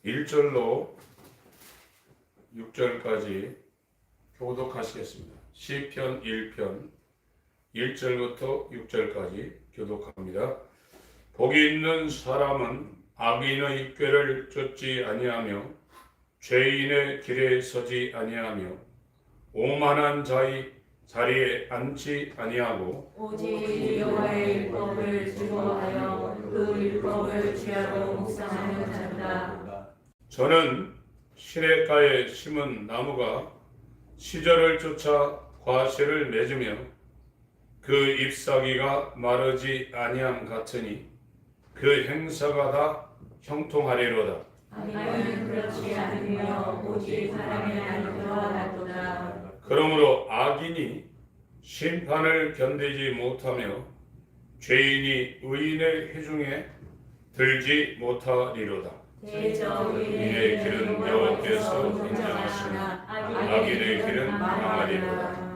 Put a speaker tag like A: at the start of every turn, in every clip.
A: 1절로 6절까지 교독하시겠습니다. 시편 1편 1절부터 6절까지 교독합니다. 복이 있는 사람은 악인의 꾀를 쫓지 아니하며 죄인의 길에 서지 아니하며 오만한 자의 자리에 앉지 아니하고
B: 오직 여호와의 율법을 즐거워하여 그 율법을 주야로 묵상하는 자다.
A: 저는 시냇가에 심은 나무가 시절을 쫓아 과실을 맺으며 그 잎사귀가 마르지 아니함 같으니 그 행사가 다 형통하리로다.
B: 악인은 그렇지 않으며 오직 사람의 안위와 같도다.
A: 그러므로 악인이 심판을 견디지 못하며 죄인이 의인의 회중에 들지 못하리로다.
B: 대저
A: 의인의 길은 여호와께서 인정하시나 악인의 길은 망하리로다.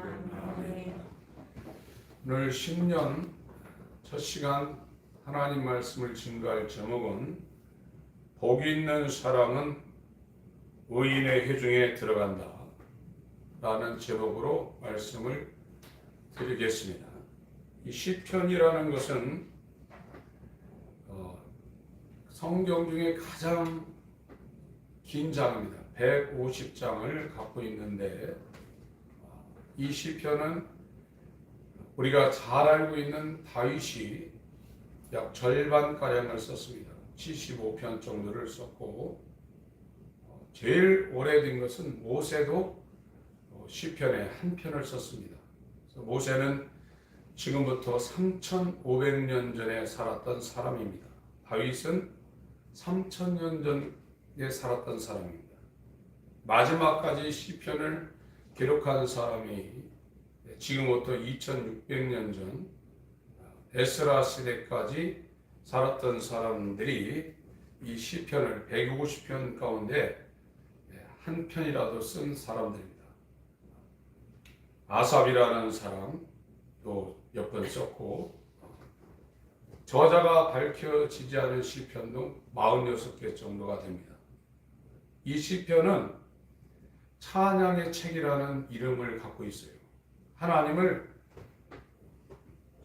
A: 오늘 신년 첫 시간 하나님 말씀을 증거할 제목은 복이 있는 사람은 의인의 회중에 들어간다 라는 제목으로 말씀을 드리겠습니다. 이 시편이라는 것은 성경 중에 가장 긴 장입니다. 150장을 갖고 있는데 이 시편은 우리가 잘 알고 있는 다윗이 약 절반가량을 썼습니다. 75편 정도를 썼고 제일 오래된 것은 모세도 시편의 한 편을 썼습니다. 그래서 모세는 지금부터 3,500년 전에 살았던 사람입니다. 다윗은 3,000년 전에 살았던 사람입니다. 마지막까지 시편을 기록한 사람이 지금부터 2,600년 전 에스라 시대까지 살았던 사람들이 이 시편을 150편 가운데 한 편이라도 쓴 사람들입니다. 아삽이라는 사람도 몇 번 썼고 저자가 밝혀지지 않은 시편도 46개 정도가 됩니다. 이 시편은 찬양의 책이라는 이름을 갖고 있어요. 하나님을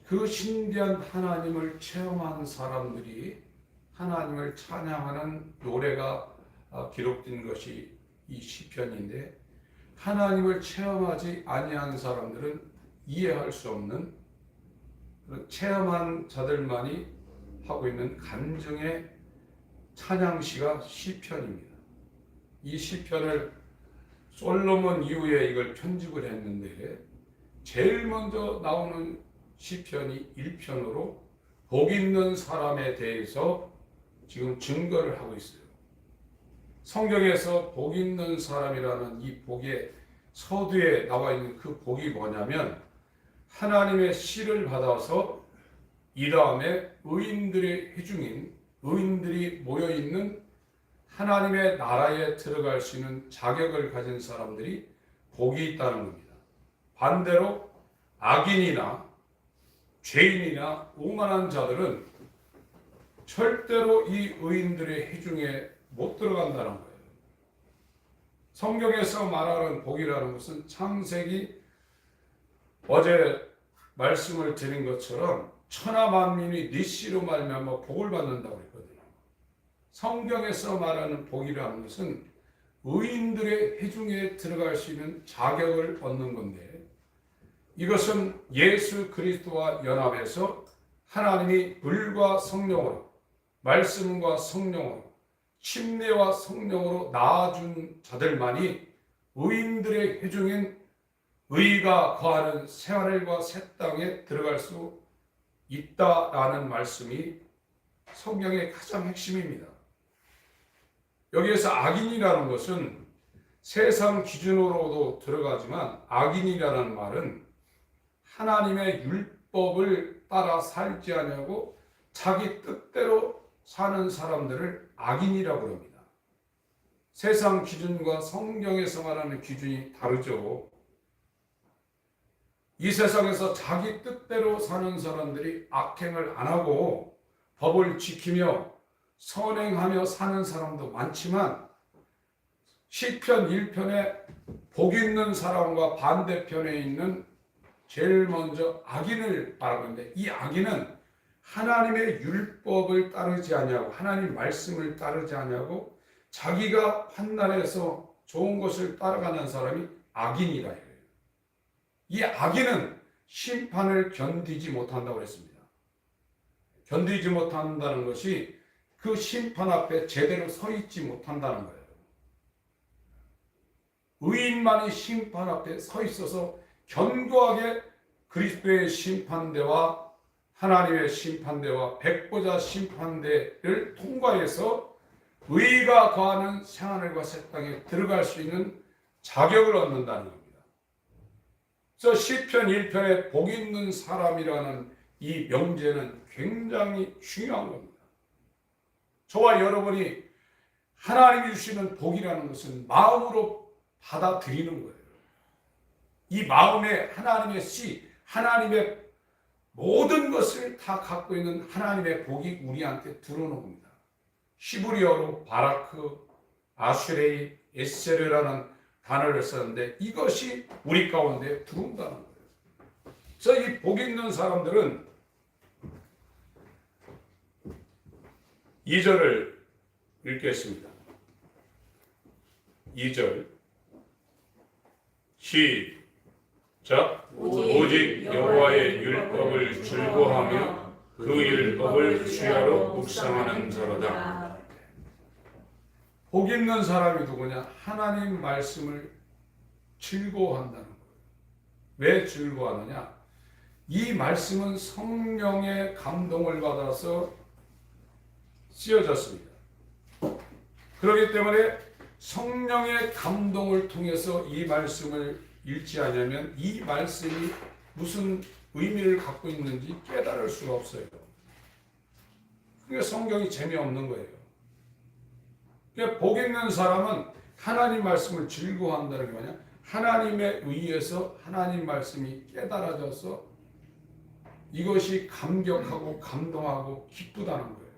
A: 그 신비한 하나님을 체험한 사람들이 하나님을 찬양하는 노래가 기록된 것이 이 시편인데 하나님을 체험하지 아니한 사람들은 이해할 수 없는 체험한 자들만이 하고 있는 간증의 찬양시가 시편입니다. 이 시편을 솔로몬 이후에 이걸 편집을 했는데 제일 먼저 나오는 시편이 1편으로 복 있는 사람에 대해서 지금 증거를 하고 있어요. 성경에서 복 있는 사람이라는 이 복의 서두에 나와 있는 그 복이 뭐냐면 하나님의 씨를 받아서 이 다음에 의인들의 회중인 의인들이 모여있는 하나님의 나라에 들어갈 수 있는 자격을 가진 사람들이 복이 있다는 겁니다. 반대로 악인이나 죄인이나 오만한 자들은 절대로 이 의인들의 회중에 못 들어간다는 거예요. 성경에서 말하는 복이라는 것은 창세기 어제 말씀을 드린 것처럼 천하 만민이 네 씨로 말미암아 복을 받는다고 했거든요. 성경에서 말하는 복이라는 것은 의인들의 회중에 들어갈 수 있는 자격을 얻는 건데 이것은 예수 그리스도와 연합해서 하나님이 물과 성령으로 말씀과 성령으로 침례와 성령으로 낳아준 자들만이 의인들의 회중인 의가 거하는 새하늘과 새 땅에 들어갈 수 있다라는 말씀이 성경의 가장 핵심입니다. 여기에서 악인이라는 것은 세상 기준으로도 들어가지만 악인이라는 말은 하나님의 율법을 따라 살지 않냐고 자기 뜻대로 사는 사람들을 악인이라고 합니다. 세상 기준과 성경에서 말하는 기준이 다르죠. 이 세상에서 자기 뜻대로 사는 사람들이 악행을 안 하고 법을 지키며 선행하며 사는 사람도 많지만 시편 1편에 복 있는 사람과 반대편에 있는 제일 먼저 악인을 말하는데, 이 악인은 하나님의 율법을 따르지 아니하고 하나님 말씀을 따르지 아니하고 자기가 판단해서 좋은 것을 따라가는 사람이 악인이다. 이 악인은 심판을 견디지 못한다고 했습니다. 견디지 못한다는 것이 그 심판 앞에 제대로 서 있지 못한다는 거예요. 의인만이 심판 앞에 서 있어서 견고하게 그리스도의 심판대와 하나님의 심판대와 백보자 심판대를 통과해서 의가 거하는 새하늘과 새 땅에 들어갈 수 있는 자격을 얻는다는 겁니다. 그래서 시편 1편에 복 있는 사람이라는 이 명제는 굉장히 중요한 겁니다. 저와 여러분이 하나님이 주시는 복이라는 것은 마음으로 받아들이는 거예요. 이 마음에 하나님의 씨, 하나님의 모든 것을 다 갖고 있는 하나님의 복이 우리한테 들어오는 겁니다. 히브리어로 바라크, 아슈레이, 에세르라는 단어를 썼는데 이것이 우리 가운데 들어온다는 거예요. 그래서 이 복 있는 사람들은 2절을 읽겠습니다. 2절 시작. 오직 여호와의 율법을 즐거워하며 그 율법을 주야로 묵상하는 자로다. 복 있는 사람이 누구냐? 하나님 말씀을 즐거워한다는 거예요. 왜 즐거워하느냐? 이 말씀은 성령의 감동을 받아서 쓰여졌습니다. 그렇기 때문에 성령의 감동을 통해서 이 말씀을 읽지 않으면 이 말씀이 무슨 의미를 갖고 있는지 깨달을 수가 없어요. 그러니까 성경이 재미없는 거예요. 그러니까 복 있는 사람은 하나님 말씀을 즐거워한다는 게 뭐냐? 하나님에 의해서 하나님 말씀이 깨달아져서 이것이 감격하고 감동하고 기쁘다는 거예요.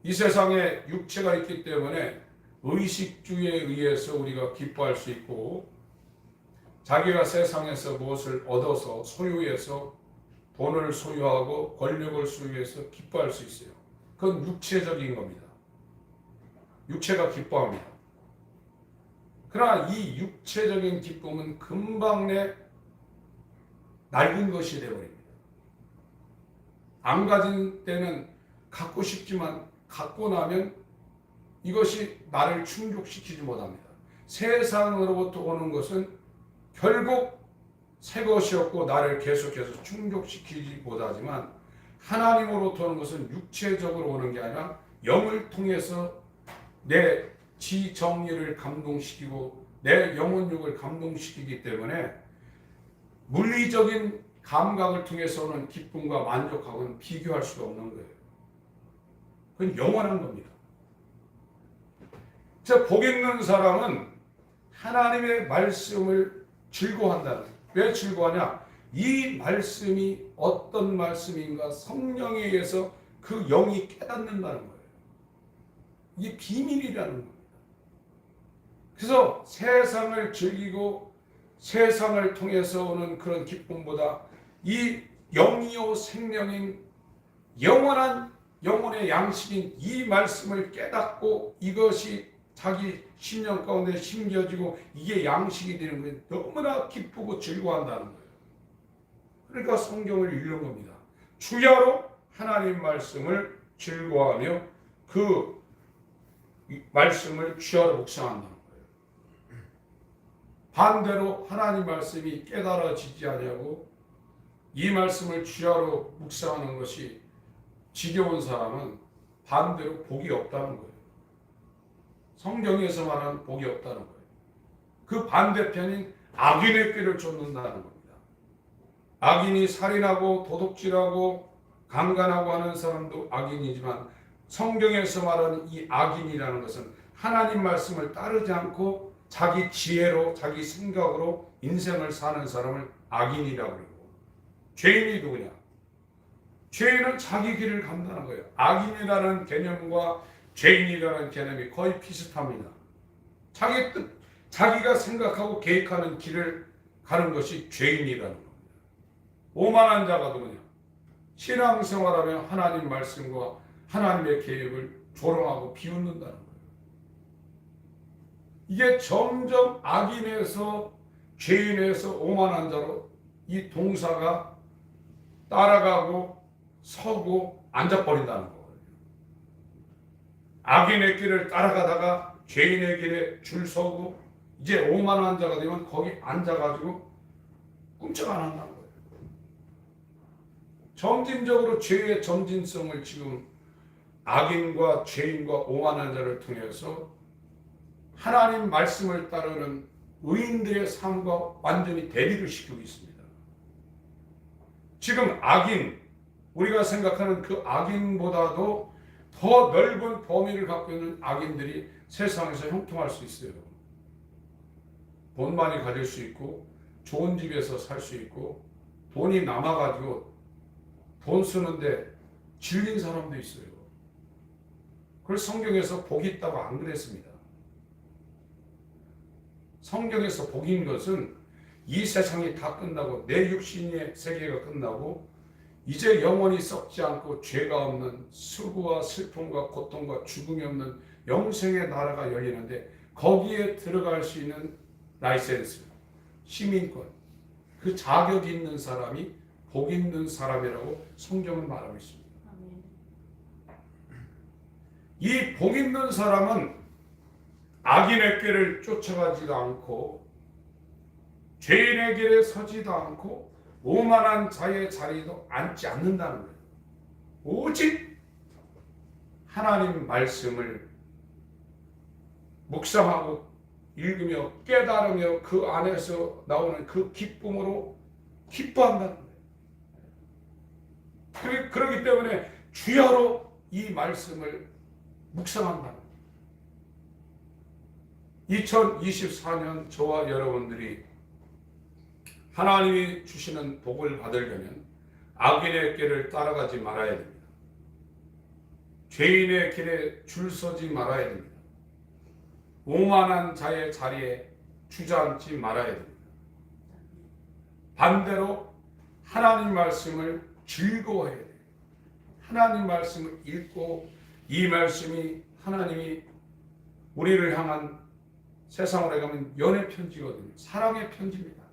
A: 이 세상에 육체가 있기 때문에 의식주에 의해서 우리가 기뻐할 수 있고, 자기가 세상에서 무엇을 얻어서 소유해서 돈을 소유하고 권력을 소유해서 기뻐할 수 있어요. 그건 육체적인 겁니다. 육체가 기뻐합니다. 그러나 이 육체적인 기쁨은 금방 내 낡은 것이 되어버립니다. 안 가진 때는 갖고 싶지만 갖고 나면 이것이 나를 충족시키지 못합니다. 세상으로부터 오는 것은 결국 새 것이었고 나를 계속해서 충족시키지 못하지만, 하나님으로부터 오는 것은 육체적으로 오는 게 아니라 영을 통해서 내 지정의를 감동시키고 내 영혼육을 감동시키기 때문에 물리적인 감각을 통해서 오는 기쁨과 만족하고는 비교할 수가 없는 거예요. 그건 영원한 겁니다. 복 있는 사람은 하나님의 말씀을 즐거워한다는 거예요. 왜 즐거워하냐? 이 말씀이 어떤 말씀인가 성령에 의해서 그 영이 깨닫는다는 거예요. 이게 비밀이라는 겁니다. 그래서 세상을 즐기고 세상을 통해서 오는 그런 기쁨보다 이 영이요 생명인 영원한 영혼의 양식인 이 말씀을 깨닫고 이것이 자기 심령 가운데 심겨지고 이게 양식이 되는 거예요. 너무나 기쁘고 즐거워한다는 거예요. 그러니까 성경을 읽는 겁니다. 주야로 하나님 말씀을 즐거워하며 그 말씀을 주야로 묵상한다는 거예요. 반대로 하나님 말씀이 깨달아지지 아니하고 이 말씀을 주야로 묵상하는 것이 지겨운 사람은 반대로 복이 없다는 거예요. 성경에서 말하는 복이 없다는 거예요. 그 반대편인 악인의 꾀를 쫓는다는 겁니다. 악인이 살인하고 도둑질하고 강간하고 하는 사람도 악인이지만, 성경에서 말하는 이 악인이라는 것은 하나님 말씀을 따르지 않고 자기 지혜로 자기 생각으로 인생을 사는 사람을 악인이라고 그러고, 죄인이 누구냐? 죄인은 자기 길을 간다는 거예요. 악인이라는 개념과 죄인이라는 개념이 거의 비슷합니다. 자기 뜻, 자기가 생각하고 계획하는 길을 가는 것이 죄인이라는 겁니다. 오만한 자가 누구냐? 신앙생활하며 하나님 말씀과 하나님의 계획을 조롱하고 비웃는다는 거예요. 이게 점점 악인에서 죄인에서 오만한 자로 이 동사가 따라가고 서고 앉아버린다는 거예요. 악인의 길을 따라가다가 죄인의 길에 줄 서고 이제 오만한 자가 되면 거기 앉아가지고 꿈쩍 안 한다는 거예요. 점진적으로 죄의 점진성을 지금 악인과 죄인과 오만한 자를 통해서 하나님 말씀을 따르는 의인들의 삶과 완전히 대립을 시키고 있습니다. 지금 악인, 우리가 생각하는 그 악인보다도 더 넓은 범위를 갖고 있는 악인들이 세상에서 형통할 수 있어요. 돈 많이 가질 수 있고 좋은 집에서 살 수 있고 돈이 남아가지고 돈 쓰는데 질린 사람도 있어요. 그래서 성경에서 복이 있다고 안 그랬습니다. 성경에서 복인 것은 이 세상이 다 끝나고 내 육신의 세계가 끝나고 이제 영원히 썩지 않고 죄가 없는 수고와 슬픔과 고통과 죽음이 없는 영생의 나라가 열리는데 거기에 들어갈 수 있는 라이센스, 시민권, 그 자격이 있는 사람이 복 있는 사람이라고 성경은 말하고 있습니다. 이 복 있는 사람은 악인의 길을 쫓아가지도 않고 죄인의 길에 서지도 않고 오만한 자의 자리도 앉지 않는다는 거예요. 오직 하나님 말씀을 묵상하고 읽으며 깨달으며 그 안에서 나오는 그 기쁨으로 기뻐한다는 거예요. 그렇기 때문에 주야로 이 말씀을 묵상한다는 거예요. 2024년 저와 여러분들이 하나님이 주시는 복을 받으려면 악인의 길을 따라가지 말아야 됩니다. 죄인의 길에 줄 서지 말아야 됩니다. 오만한 자의 자리에 주저앉지 말아야 됩니다. 반대로 하나님 말씀을 즐거워해야 돼요. 하나님 말씀을 읽고 이 말씀이 하나님이 우리를 향한 세상으로 가면 연애 편지거든요. 사랑의 편지입니다.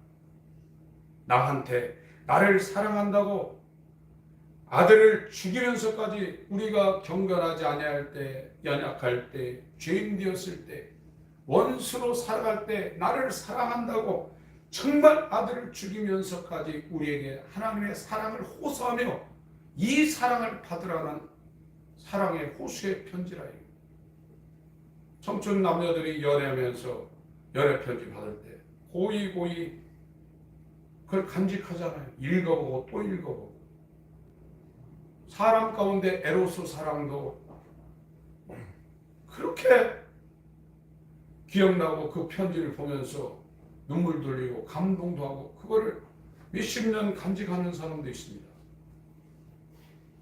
A: 나한테 나를 사랑한다고 아들을 죽이면서까지 우리가 경건하지 아니할 때, 연약할 때, 죄인 되었을 때, 원수로 살아갈 때 나를 사랑한다고 정말 아들을 죽이면서까지 우리에게 하나님의 사랑을 호소하며 이 사랑을 받으라는 사랑의 호수의 편지라. 청춘 남녀들이 연애하면서 연애 편지 받을 때 고이 그걸 간직하잖아요. 읽어보고 또 읽어보고. 사람 가운데 에로스 사랑도 그렇게 기억나고 그 편지를 보면서 눈물 돌리고 감동도 하고 그거를 몇십 년 간직하는 사람도 있습니다.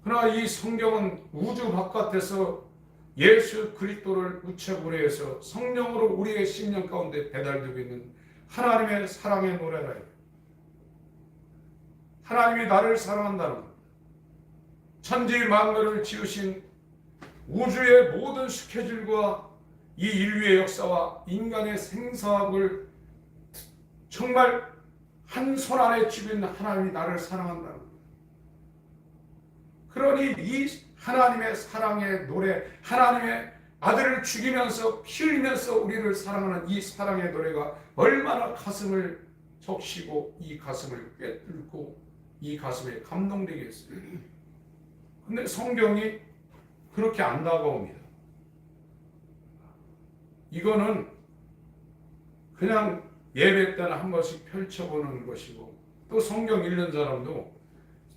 A: 그러나 이 성경은 우주 바깥에서 예수 그리스도를 우체부로 해서 성령으로 우리의 심령 가운데 배달되고 있는 하나님의 사랑의 노래라. 하나님이 나를 사랑한다는 것. 천지 만물을 지으신 우주의 모든 스케줄과 이 인류의 역사와 인간의 생사학을 정말 한 손 안에 쥐고 있는 하나님이 나를 사랑한다는 것. 그러니 이 하나님의 사랑의 노래, 하나님의 아들을 죽이면서 피 흘리면서 우리를 사랑하는 이 사랑의 노래가 얼마나 가슴을 적시고 이 가슴을 꿰뚫고 이 가슴에 감동되게 했어요. 근데 성경이 그렇게 안 다가옵니다. 이거는 그냥 예배 때는 한 번씩 펼쳐보는 것이고 또 성경 읽는 사람도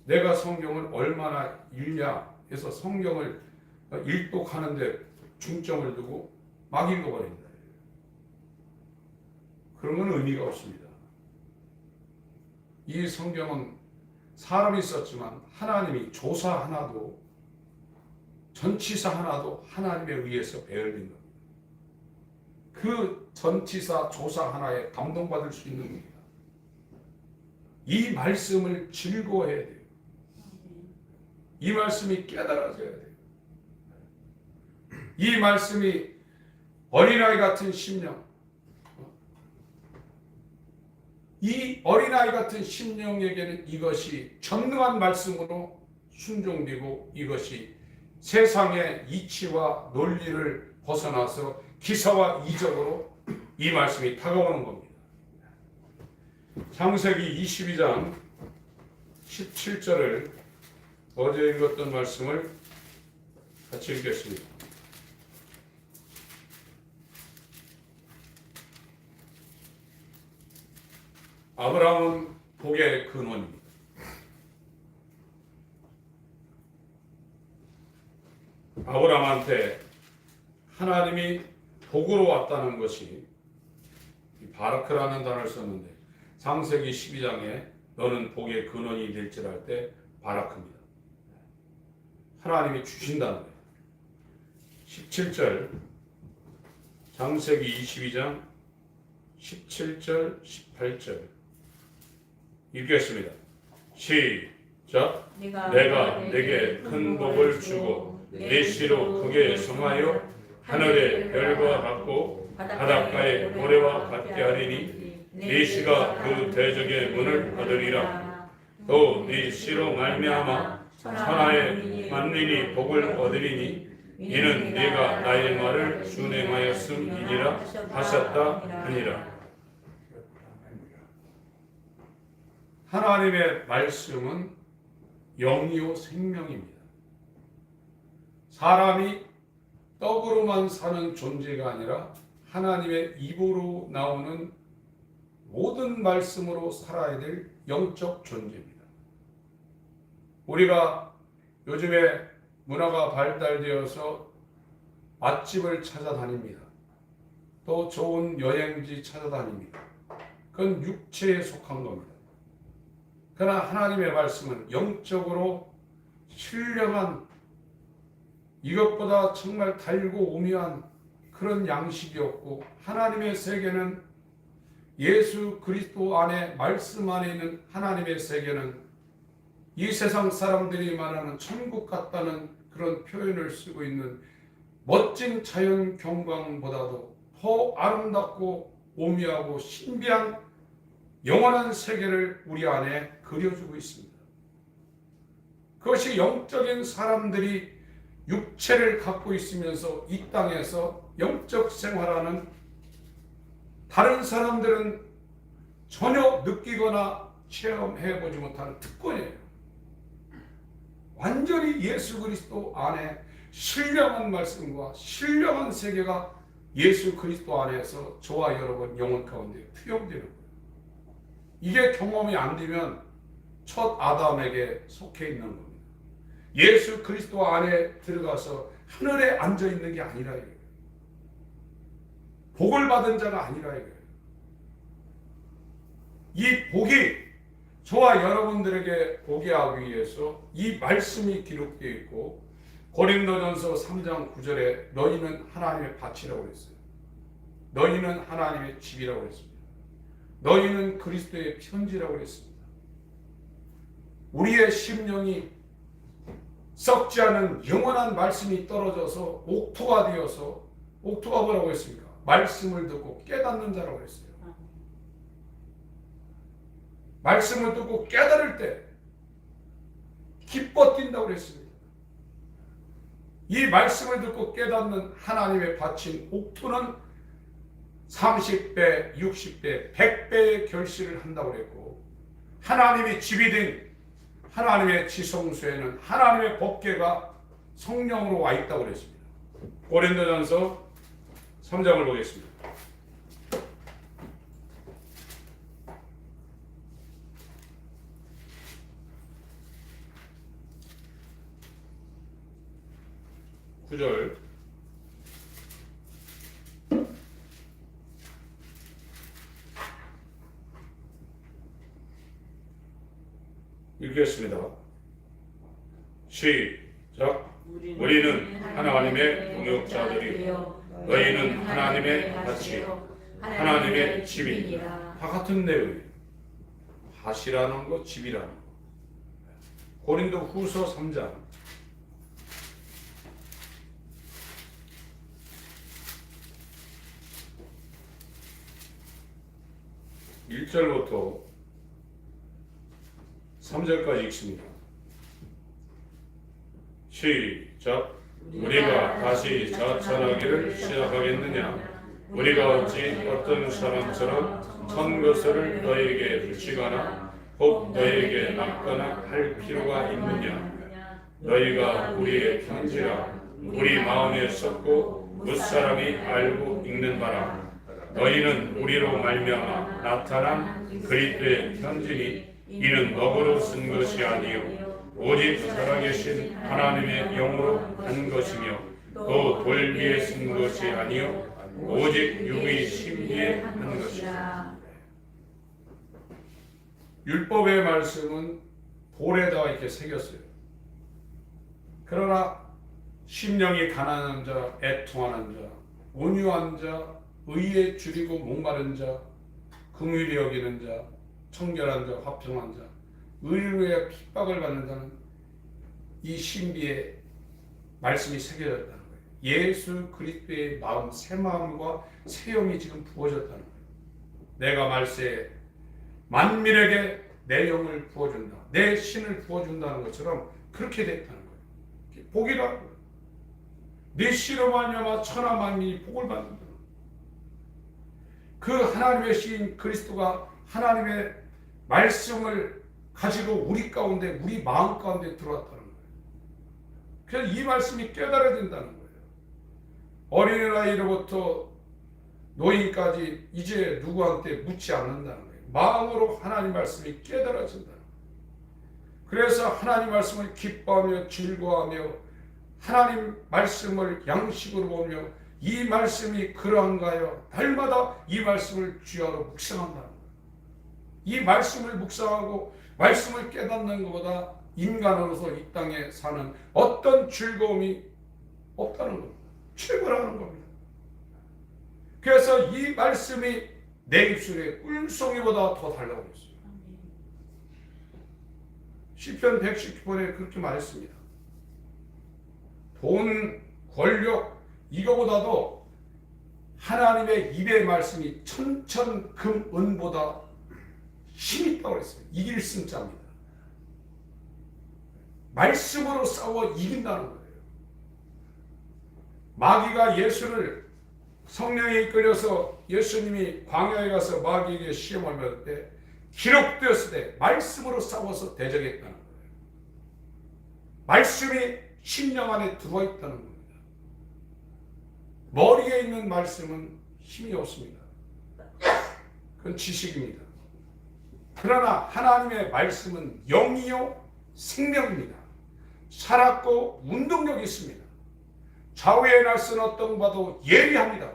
A: 내가 성경을 얼마나 읽냐 해서 성경을 읽독하는데 중점을 두고 막 읽어버립니다. 그런 건 의미가 없습니다. 이 성경은 사람이 썼지만 하나님이 조사 하나도 전치사 하나도 하나님에 의해서 배열된 겁니다. 그 전치사 조사 하나에 감동받을 수 있는 겁니다. 이 말씀을 즐거워해야 돼요. 이 말씀이 깨달아져야 돼요. 이 말씀이 어린아이 같은 심령, 이 어린아이 같은 심령에게는 이것이 전능한 말씀으로 순종되고 이것이 세상의 이치와 논리를 벗어나서 기사와 이적으로 이 말씀이 다가오는 겁니다. 창세기 22장 17절을 어제 읽었던 말씀을 같이 읽겠습니다. 아브라함은 복의 근원입니다. 아브라함한테 하나님이 복으로 왔다는 것이 바라크라는 단어를 썼는데 창세기 12장에 너는 복의 근원이 될지라 할 때 바라크입니다. 하나님이 주신다는 거예요. 17절 창세기 22장 17절 18절 읽겠습니다. 시작. 내가 내게 큰 복을 주고 내 씨로 크게 성하여 하늘의 별과 같고 바닷가의 모래와 같게 하리니 네 씨가 그 대적의 문을 얻으리라. 또 네 씨로 말미암아 천하의 만민이 복을 얻으리니 이는 네가 나의 말을 준행하였음이니라 하셨다 하니라. 하나님의 말씀은 영이요 생명입니다. 사람이 떡으로만 사는 존재가 아니라 하나님의 입으로 나오는 모든 말씀으로 살아야 될 영적 존재입니다. 우리가 요즘에 문화가 발달되어서 맛집을 찾아다닙니다. 또 좋은 여행지 찾아다닙니다. 그건 육체에 속한 겁니다. 그러나 하나님의 말씀은 영적으로 신령한 이것보다 정말 달고 오묘한 그런 양식이었고 하나님의 세계는 예수 그리스도 안에 말씀 안에 있는 하나님의 세계는 이 세상 사람들이 말하는 천국 같다는 그런 표현을 쓰고 있는 멋진 자연 경관보다도 더 아름답고 오묘하고 신비한 영원한 세계를 우리 안에 그려주고 있습니다. 그것이 영적인 사람들이 육체를 갖고 있으면서 이 땅에서 영적 생활하는 다른 사람들은 전혀 느끼거나 체험해보지 못하는 특권이에요. 완전히 예수 그리스도 안에 신령한 말씀과 신령한 세계가 예수 그리스도 안에서 저와 여러분 영혼 가운데 투영되는 거예요. 이게 경험이 안 되면 첫 아담에게 속해 있는 겁니다. 예수 그리스도 안에 들어가서 하늘에 앉아 있는 게 아니라 이거예요. 복을 받은 자가 아니라 이거예요. 이 복이 저와 여러분들에게 보게 하기 위해서 이 말씀이 기록되어 있고 고린도전서 3장 9절에 너희는 하나님의 밭이라고 그랬어요. 너희는 하나님의 집이라고 그랬습니다. 너희는 그리스도의 편지라고 그랬습니다. 우리의 심령이 썩지 않은 영원한 말씀이 떨어져서 옥토가 되어서 옥토가 뭐라고 했습니까? 말씀을 듣고 깨닫는 자라고 했어요. 말씀을 듣고 깨달을 때 기뻐 뛴다고 했습니다. 이 말씀을 듣고 깨닫는 하나님의 바친 옥토는 30배, 60배, 100배의 결실을 한다고 했고 하나님의 집이 된 하나님의 지성소에는 하나님의 법궤가 성령으로 와 있다고 그랬습니다. 고린도전서 3장을 보겠습니다. (9절) 읽겠습니다. 시작. 우리는 하나님의 동역자들이요 너희는 하나님의 밭이요 하나님의 집이니라. 다 같은 내용이에요. 밭이라는 거, 집이라는 거. 고린도 후서 3장 1절부터 3절까지 읽습니다. 시작. 우리가 다시 자천하기를 시작하겠느냐? 우리가 어찌 어떤 사람처럼 선 것을 너에게 붙이거나 혹 너에게 낚거나 할 필요가 있느냐? 너희가 우리의 편지라 우리 마음에 썩고 무사람이 알고 읽는 바라. 너희는 우리로 말미암아 나타난 그리스도의 편지니 이는 너로 쓴 것이 아니요 오직 살아계신 하나님의 영으로 한 것이며 또 돌 위에 쓴 것이 아니요 오직 육의 심리에 한 것이다. 율법의 말씀은 돌에다가 이렇게 새겼어요. 그러나 심령이 가난한 자, 애통하는 자, 온유한 자, 의에 줄이고 목마른 자, 긍휼히 여기는 자, 청결한 자, 화평한 자, 의를 위해 핍박을 받는 자는 이 신비의 말씀이 새겨졌다는 거예요. 예수 그리스도의 마음, 새 마음과 새 영이 지금 부어졌다는 거예요. 내가 말세에 만민에게 내 영을 부어준다, 내 신을 부어준다는 것처럼 그렇게 됐다는 거예요. 복이라는 거예요. 네 씨로 말미암아 천하 만민이 복을 받는다. 그 하나님의 신 그리스도가 하나님의 말씀을 가지고 우리 가운데, 우리 마음 가운데 들어왔다는 거예요. 그래서 이 말씀이 깨달아야 된다는 거예요. 어린아이로부터 노인까지 이제 누구한테 묻지 않는다는 거예요. 마음으로 하나님 말씀이 깨달아진다는 거예요. 그래서 하나님 말씀을 기뻐하며 즐거워하며 하나님 말씀을 양식으로 보며 이 말씀이 그러한가요? 날마다 이 말씀을 주야로 묵상한다는 거예요. 이 말씀을 묵상하고 말씀을 깨닫는 것보다 인간으로서 이 땅에 사는 어떤 즐거움이 없다는 겁니다. 최고라는 겁니다. 그래서 이 말씀이 내 입술에 꿀송이보다 더 달라고 했어요. 시편 119편에 그렇게 말했습니다. 돈, 권력 이거보다도 하나님의 입의 말씀이 천천금은보다 힘이 있다고 그랬어요. 이길 승자입니다. 말씀으로 싸워 이긴다는 거예요. 마귀가 예수를 성령에 이끌려서 예수님이 광야에 가서 마귀에게 시험을 받을 때 기록되었을 때 말씀으로 싸워서 대적했다는 거예요. 말씀이 심령 안에 들어와 있다는 겁니다. 머리에 있는 말씀은 힘이 없습니다. 그건 지식입니다. 그러나 하나님의 말씀은 영이요 생명입니다. 살았고 운동력이 있습니다. 좌우의 날선 어떤 바도 예리합니다.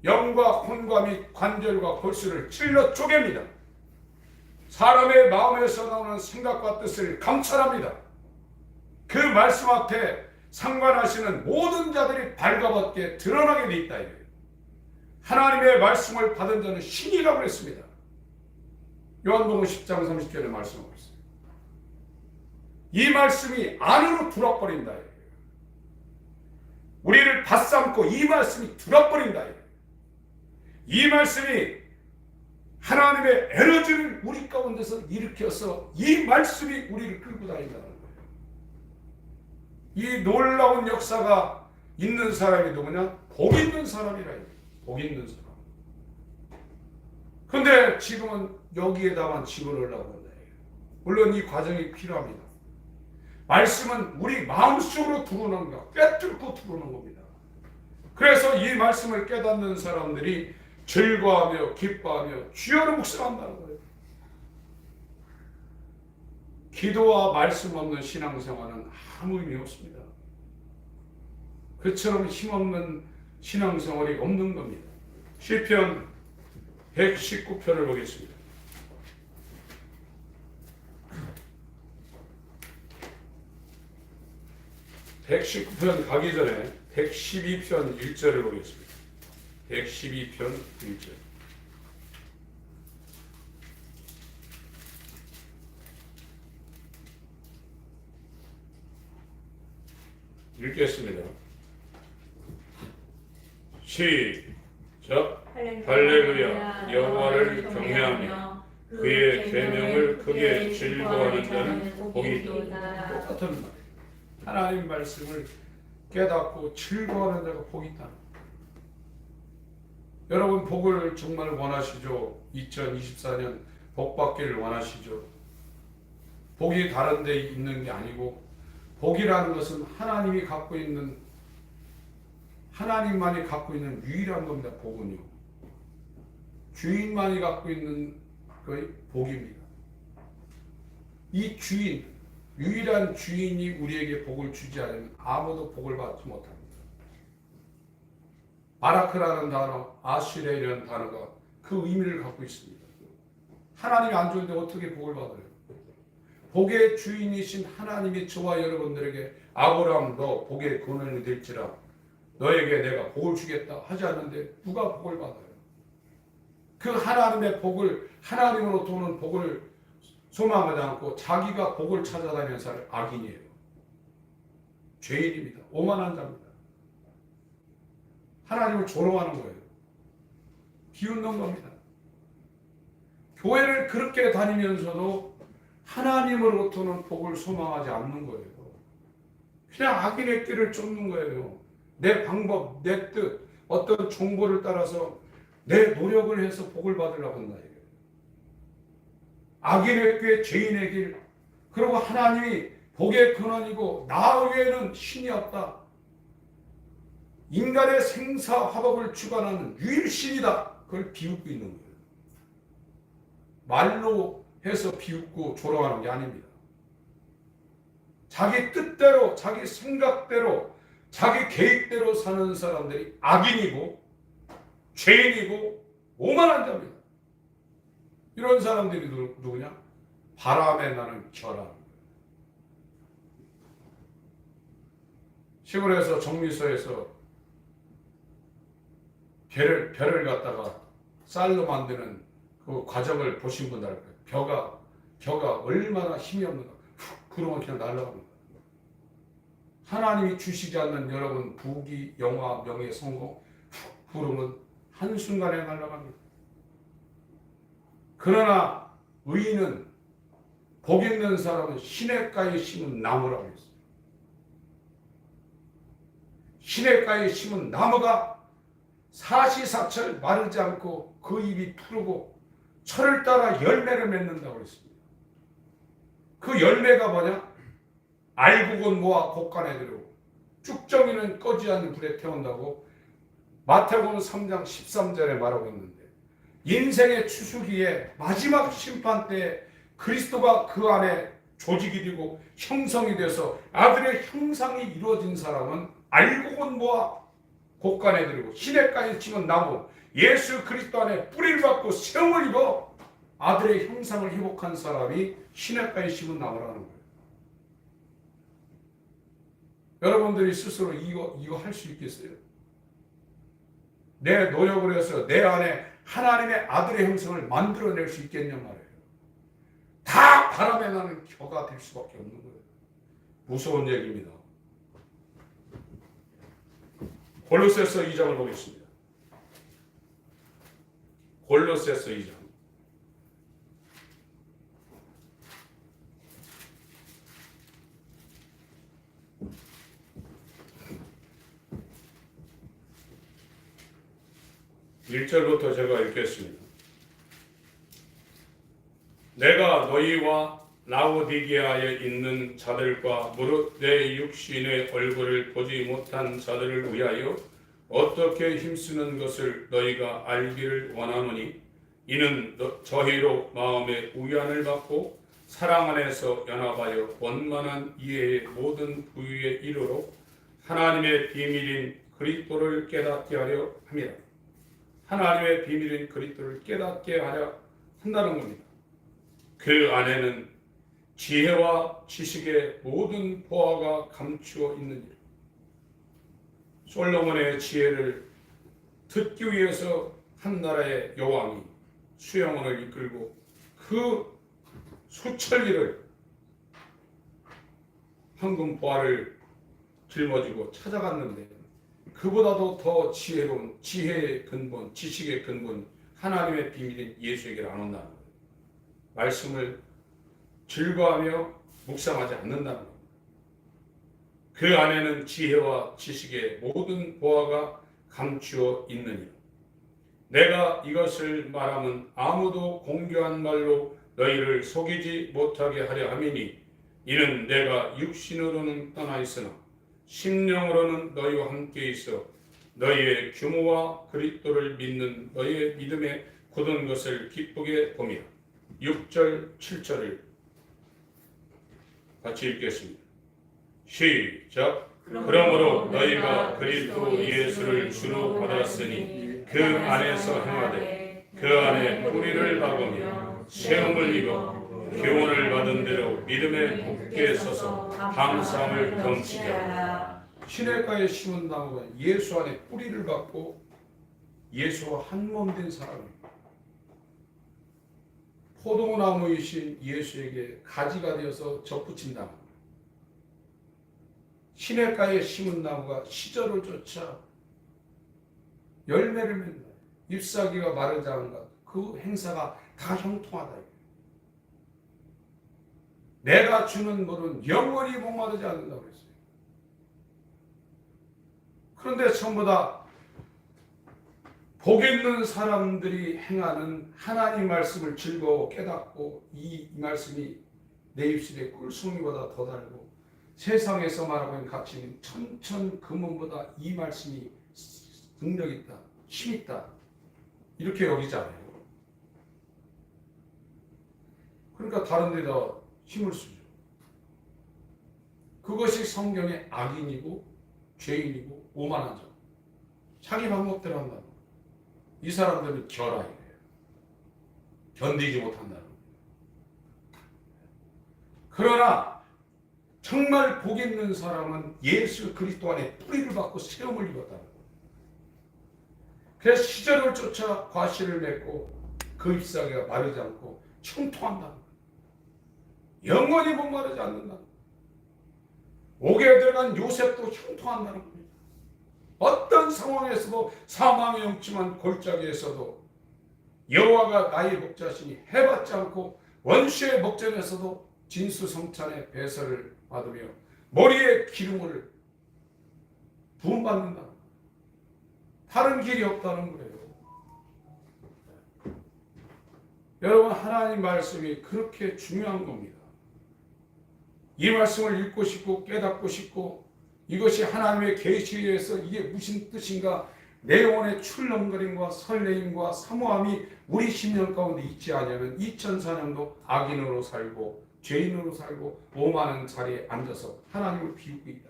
A: 영과 혼과 및 관절과 골수를 찔러 쪼갭니다. 사람의 마음에서 나오는 생각과 뜻을 감찰합니다. 그 말씀 앞에 상관하시는 모든 자들이 발가벗게 드러나게 돼 있다. 하나님의 말씀을 받은 자는 신이라고 그랬습니다. 요한복음 10장 30절에 말씀하고 있어요. 이 말씀이 안으로 들어버린다. 우리를 받삼고 이 말씀이 들어버린다. 이 말씀이 하나님의 에너지를 우리 가운데서 일으켜서 이 말씀이 우리를 끌고 다닌다는 거예요. 이 놀라운 역사가 있는 사람이 누구냐? 복 있는 사람이라. 복 있는 사람. 그런데 지금은 여기에다만 집어넣으려고 한다. 물론 이 과정이 필요합니다. 말씀은 우리 마음속으로 들어오는 거, 꿰뚫고 들어오는 겁니다. 그래서 이 말씀을 깨닫는 사람들이 즐거워하며 기뻐하며 주여를 묵상한다는 거예요. 기도와 말씀 없는 신앙생활은 아무 의미 없습니다. 그처럼 힘없는 신앙생활이 없는 겁니다. 시편 119편을 보겠습니다. 119편 가기 전에 112편 1절을 보겠습니다. 112편 1절. 읽겠습니다. 시작. 할렐루야. 여호와를 경외하며 그의 계명을 크게 즐거워하는 자는 복이 있도다. 똑같은 말. 하나님 말씀을 깨닫고 즐거워하는 자가 복이 있다. 여러분 복을 정말 원하시죠? 2024년 복 받기를 원하시죠? 복이 다른 데 있는 게 아니고 복이라는 것은 하나님이 갖고 있는, 하나님만이 갖고 있는 유일한 겁니다. 복은요. 주인만이 갖고 있는 거의 복입니다. 이 주인, 유일한 주인이 우리에게 복을 주지 않으면 아무도 복을 받지 못합니다. 바라크라는 단어, 아시레이라는 단어가 그 의미를 갖고 있습니다. 하나님이 안 좋은데 어떻게 복을 받아요? 복의 주인이신 하나님이 저와 여러분들에게 아브라함 너 복의 근원이 될지라 너에게 내가 복을 주겠다 하지 않는데 누가 복을 받아요? 그 하나님의 복을, 하나님으로부터 오는 복을 소망하지 않고 자기가 복을 찾아다니면서 할 악인이에요. 죄인입니다. 오만한 자입니다. 하나님을 조롱하는 거예요. 비웃는 겁니다. 교회를 그렇게 다니면서도 하나님으로부터는 복을 소망하지 않는 거예요. 그냥 악인의 길을 쫓는 거예요. 내 방법, 내 뜻, 어떤 정보를 따라서 내 노력을 해서 복을 받으려고 한다. 악인의 길, 죄인의 길, 그리고 하나님이 복의 근원이고 나 외에는 신이 없다. 인간의 생사화복을 주관하는 유일신이다. 그걸 비웃고 있는 거예요. 말로 해서 비웃고 조롱하는 게 아닙니다. 자기 뜻대로, 자기 생각대로, 자기 계획대로 사는 사람들이 악인이고 죄인이고 오만한 자입니다. 이런 사람들이 누구냐? 바람에 나는 결함. 시골에서 정미소에서 별을 갖다가 쌀로 만드는 그 과정을 보신 분들 알 거예요. 벼가 얼마나 힘이 없는가. 훅 불으면 그냥 날아갑니다. 하나님이 주시지 않는 여러분 부귀, 영화, 명예, 성공 훅 불으면 한순간에 날아갑니다. 그러나 의인은, 복 있는 사람은 시냇가에 심은 나무라고 했어요. 시냇가에 심은 나무가 사시사철 마르지 않고 그 잎이 푸르고 철을 따라 열매를 맺는다고 했습니다. 그 열매가 뭐냐? 알곡은 모아 곡간에 들고 쭉정이는 꺼지 않는 불에 태운다고 마태복음 3장 13절에 말하고 있는데, 인생의 추수기에 마지막 심판 때 그리스도가 그 안에 조직이 되고 형성이 돼서 아들의 형상이 이루어진 사람은 알곡은 모아 곡간에 들고 시냇가에 심은 나무, 예수 그리스도 안에 뿌리를 받고 세움을 입어 아들의 형상을 회복한 사람이 시냇가에 심은 나무라는 거예요. 여러분들이 스스로 이거 할 수 있겠어요? 내 노력을 해서 내 안에 하나님의 아들의 형상을 만들어낼 수 있겠냐 말이에요. 다 바람에 나는 겨가 될 수밖에 없는 거예요. 무서운 얘기입니다. 골로새서 2장을 보겠습니다. 골로새서 2장. (1절부터) 제가 읽겠습니다. 내가 너희와 라오디게아에 있는 자들과 무릇 내 육신의 얼굴을 보지 못한 자들을 위하여 어떻게 힘쓰는 것을 너희가 알기를 원하노니, 이는 저희로 마음의 위안을 받고 사랑 안에서 연합하여 원만한 이해의 모든 부유에 이르러 하나님의 비밀인 그리스도를 깨닫게 하려 함이라. 하나님의 비밀인 그리스도를 깨닫게 하려 한다는 겁니다. 그 안에는 지혜와 지식의 모든 보화가 감추어 있느니라. 솔로몬의 지혜를 듣기 위해서 한 나라의 여왕이 수양원을 이끌고 그 수천리를 황금 보화를 짊어지고 찾아갔는데 그보다도 더 지혜로운 지혜의 근본, 지식의 근본, 하나님의 비밀인 예수에게 안 온다는 거예요. 말씀을 즐거워하며 묵상하지 않는다는 거예요. 그 안에는 지혜와 지식의 모든 보화가 감추어 있느니라. 내가 이것을 말하면 아무도 공교한 말로 너희를 속이지 못하게 하려 함이니 이는 내가 육신으로는 떠나 있으나 심령으로는 너희와 함께 있어 너희의 규모와 그리스도를 믿는 너희의 믿음에 굳은 것을 기쁘게 봄이라. 6절 7절을 같이 읽겠습니다. 시작. 그러므로 너희가 그리스도 예수를 주로 받았으니 그 안에서 행하되 그 안에 뿌리를 박으며 세움을 입어 교훈을 받은 대로 믿음에 굳게 서서 감사함을 넘치게 하라. 시냇가에 심은 나무가 예수 안에 뿌리를 받고 예수와 한 몸 된 사람입니다. 포도나무이신 예수에게 가지가 되어서 접붙인다. 시냇가에 심은 나무가 시절을 쫓아 열매를 맺는다. 잎사귀가 마르지 않은 것. 그 행사가 다 형통하다. 내가 주는 물은 영원히 목마르지 않는다고 했어요. 그런데 전부 다 복 있는 사람들이 행하는 하나님 말씀을 즐거워 깨닫고 이 말씀이 내 입술에 꿀송이보다 더 달고 세상에서 말하고 있는 가치는 천천금원보다 이 말씀이 능력 있다, 힘 있다 이렇게 여기잖아요. 그러니까 다른 데다 힘을 쓰죠. 그것이 성경의 악인이고 죄인이고 오만한 점. 자기 방법대로 한다는 거예요. 이 사람들은 결하이래요. 견디지 못한다는 거예요. 그러나 정말 복 있는 사람은 예수 그리스도 안에 뿌리를 받고 세움을 입었다는 거예요. 그래서 시절을 쫓아 과실을 맺고 그 잎사귀가 마르지 않고 형통한다는 거예요. 영원히 목마르지 않는다. 옥에 들어간 요셉도 형통한다는 겁니다. 어떤 상황에서도 사망의 영침한 골짜기에서도 여호와가 나의 목자시니 해받지 않고 원수의 목전에서도 진수성찬의 배설을 받으며 머리에 기름을 부음받는다. 다른 길이 없다는 거예요. 여러분, 하나님 말씀이 그렇게 중요한 겁니다. 이 말씀을 읽고 싶고 깨닫고 싶고 이것이 하나님의 계시에 의해서 이게 무슨 뜻인가 내 영혼의 출렁거림과 설레임과 사모함이 우리 심령 가운데 있지 않으면 2004년도 악인으로 살고 죄인으로 살고 오만한 자리에 앉아서 하나님을 비우고 있다.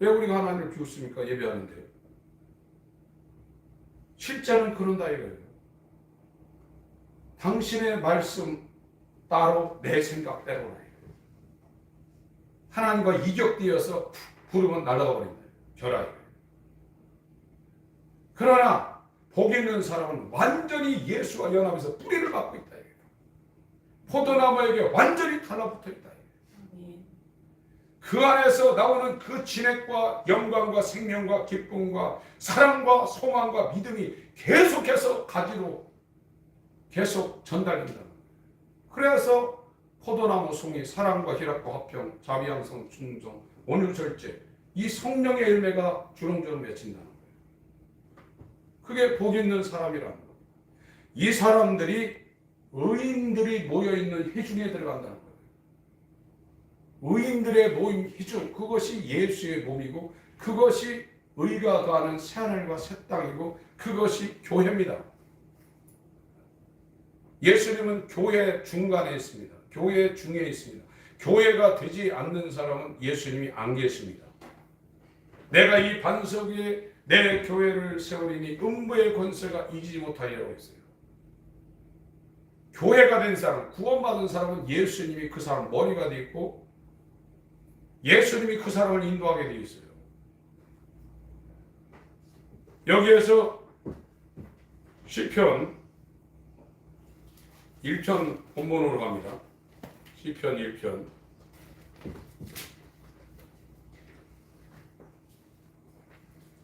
A: 왜 우리가 하나님을 비웃습니까? 예배하는데. 실제는 그런다 이거예요. 당신의 말씀 따로 내 생각대로라. 하나님과 이격되어서 부르면 날아가 버린다. 결하에. 그러나 복 있는 사람은 완전히 예수와 연합해서 뿌리를 받고 있다. 포도나무에게 완전히 달라붙어 있다. 그 안에서 나오는 그 진액과 영광과 생명과 기쁨과 사랑과 소망과 믿음이 계속해서 가지로 계속 전달된다. 그래서 포도나무 송이 사랑과 희락과 화평, 자비양성, 충성, 온유절제 이 성령의 열매가 주렁주렁 맺힌다는 거예요. 그게 복 있는 사람이라는 거예요. 이 사람들이 의인들이 모여있는 회중에 들어간다는 거예요. 의인들의 모임 회중, 그것이 예수의 몸이고 그것이 의가 가는 새하늘과 새 땅이고 그것이 교회입니다. 예수님은 교회 중간에 있습니다. 교회 중에 있습니다. 교회가 되지 않는 사람은 예수님이 안 계십니다. 내가 이 반석 위에 내 교회를 세우리니 음부의 권세가 이기지 못하리라고 했어요. 교회가 된 사람, 구원받은 사람은 예수님이 그 사람 머리가 되어 있고 예수님이 그 사람을 인도하게 되어 있어요. 여기에서 시편 1편 본문으로 갑니다. 시편 1편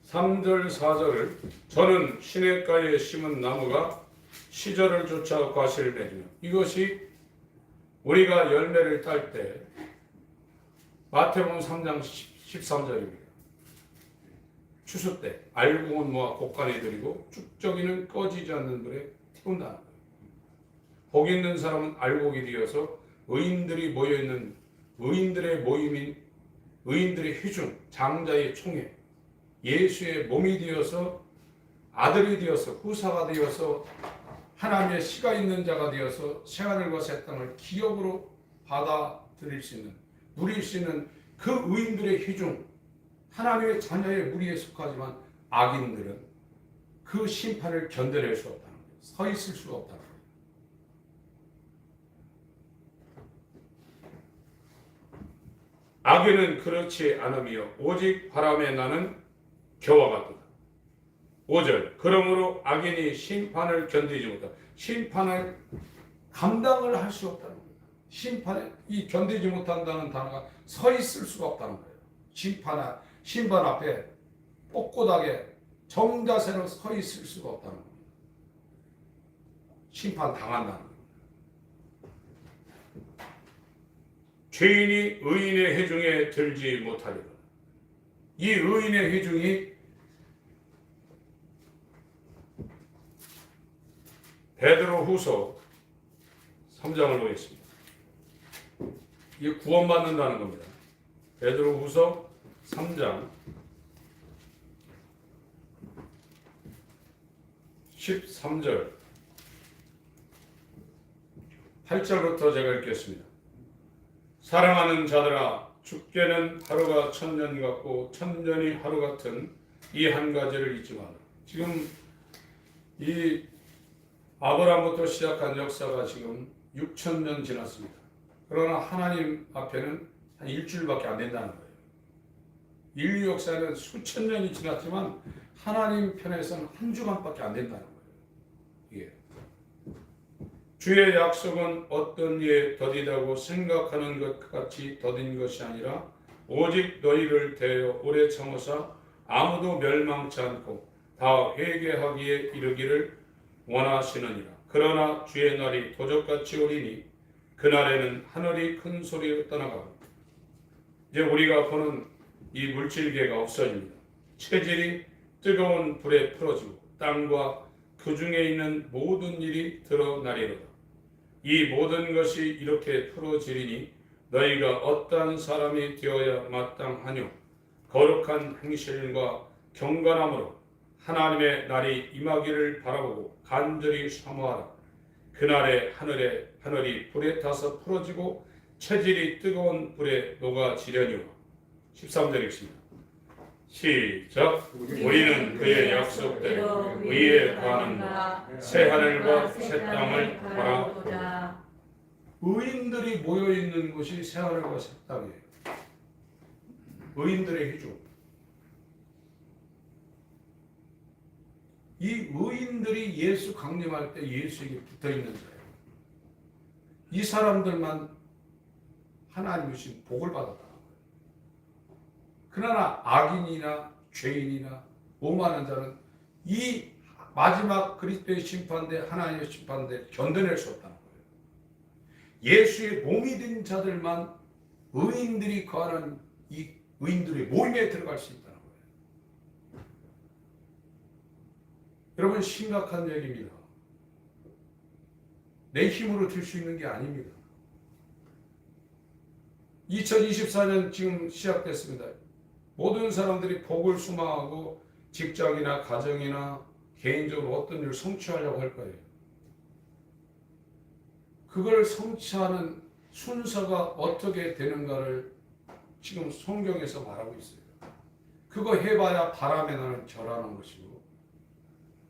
A: 3절 4절을 저는 시냇가에 심은 나무가 시절을 쫓아 과실을 내주며, 이것이 우리가 열매를 딸 때 마태복음 3장 13절입니다. 추수 때 알곡은 모아 곡간에 들이고 쭉저기는 꺼지지 않는 불에 태운다는 거예요. 복 있는 사람은 알곡이 되어서 의인들이 모여있는 의인들의 모임인 의인들의 회중, 장자의 총회, 예수의 몸이 되어서 아들이 되어서 후사가 되어서 하나님의 씨가 있는 자가 되어서 새하늘과 새 땅을 기업으로 받아들일 수 있는, 누릴 수 있는 그 의인들의 회중, 하나님의 자녀의 무리에 속하지만 악인들은 그 심판을 견뎌낼 수 없다는 거예요. 서 있을 수가 없다는 거예요. 악인은 그렇지 않으며 오직 바람에 나는 겨와 같도다. 5절 그러므로 악인이 심판을 견디지 못하다. 심판을 감당을 할 수 없다는 거예요. 심판에 이 견디지 못한다는 단어가 서 있을 수가 없다는 거예요. 심판 앞에 꼿꼿하게 정자세로 서 있을 수가 없다는 거예요. 심판 당한다는 거예요. 죄인이 의인의 회중에 들지 못하리라. 이 의인의 회중이 베드로후서 3장을 보겠습니다. 이게 구원받는다는 겁니다. 베드로후서 3장 13절 8절부터 제가 읽겠습니다. 사랑하는 자들아, 죽게는 하루가 천년 같고 천년이 하루 같은 이 한 가지를 잊지 마라. 지금 이 아브라함부터 시작한 역사가 지금 6,000년 지났습니다. 그러나 하나님 앞에는 한 일주일밖에 안 된다는 거예요. 인류 역사는 수천 년이 지났지만 하나님 편에서는 한 주간밖에 안 된다는 거예요. 이게. 주의 약속은 어떤 이에 더디다고 생각하는 것 같이 더딘 것이 아니라 오직 너희를 대하여 오래 참으사 아무도 멸망치 않고 다 회개하기에 이르기를 원하시느니라. 그러나 주의 날이 도적같이 오리니 그날에는 하늘이 큰 소리로 떠나가고 이제 우리가 보는 이 물질계가 없어집니다. 체질이 뜨거운 불에 풀어지고 땅과 그 중에 있는 모든 일이 드러나리로다. 이 모든 것이 이렇게 풀어지리니 너희가 어떠한 사람이 되어야 마땅하뇨. 거룩한 행실과 경건함으로 하나님의 날이 임하기를 바라보고 간절히 사모하라. 그날에 하늘이 불에 타서 풀어지고 체질이 뜨거운 불에 녹아지려니와. 13절 읽습니다. 시작. 우리는 그의 약속대로 의에 거하는 새 하늘과 새 땅을 바라보자. 의인들이 모여있는 곳이 새 하늘과 새 땅이에요. 의인들의 회중. 이 의인들이 예수 강림할 때 예수에게 붙어있는 자예요. 이 사람들만 하나님이 주신 복을 받았다는 거예요. 그러나 악인이나 죄인이나 오만한 자는 이 마지막 그리스도의 심판대 하나님의 심판대 견뎌낼 수 없다는 거예요. 예수의 몸이 된 자들만 의인들이 거하는 이 의인들의 모임에 들어갈 수 있다는 거예요. 여러분, 심각한 얘기입니다. 내 힘으로 될 수 있는 게 아닙니다. 2024년 지금 시작됐습니다. 모든 사람들이 복을 소망하고 직장이나 가정이나 개인적으로 어떤 일을 성취하려고 할 거예요. 그걸 성취하는 순서가 어떻게 되는가를 지금 성경에서 말하고 있어요. 그거 해봐야 바람에 나는 결하는 것이고,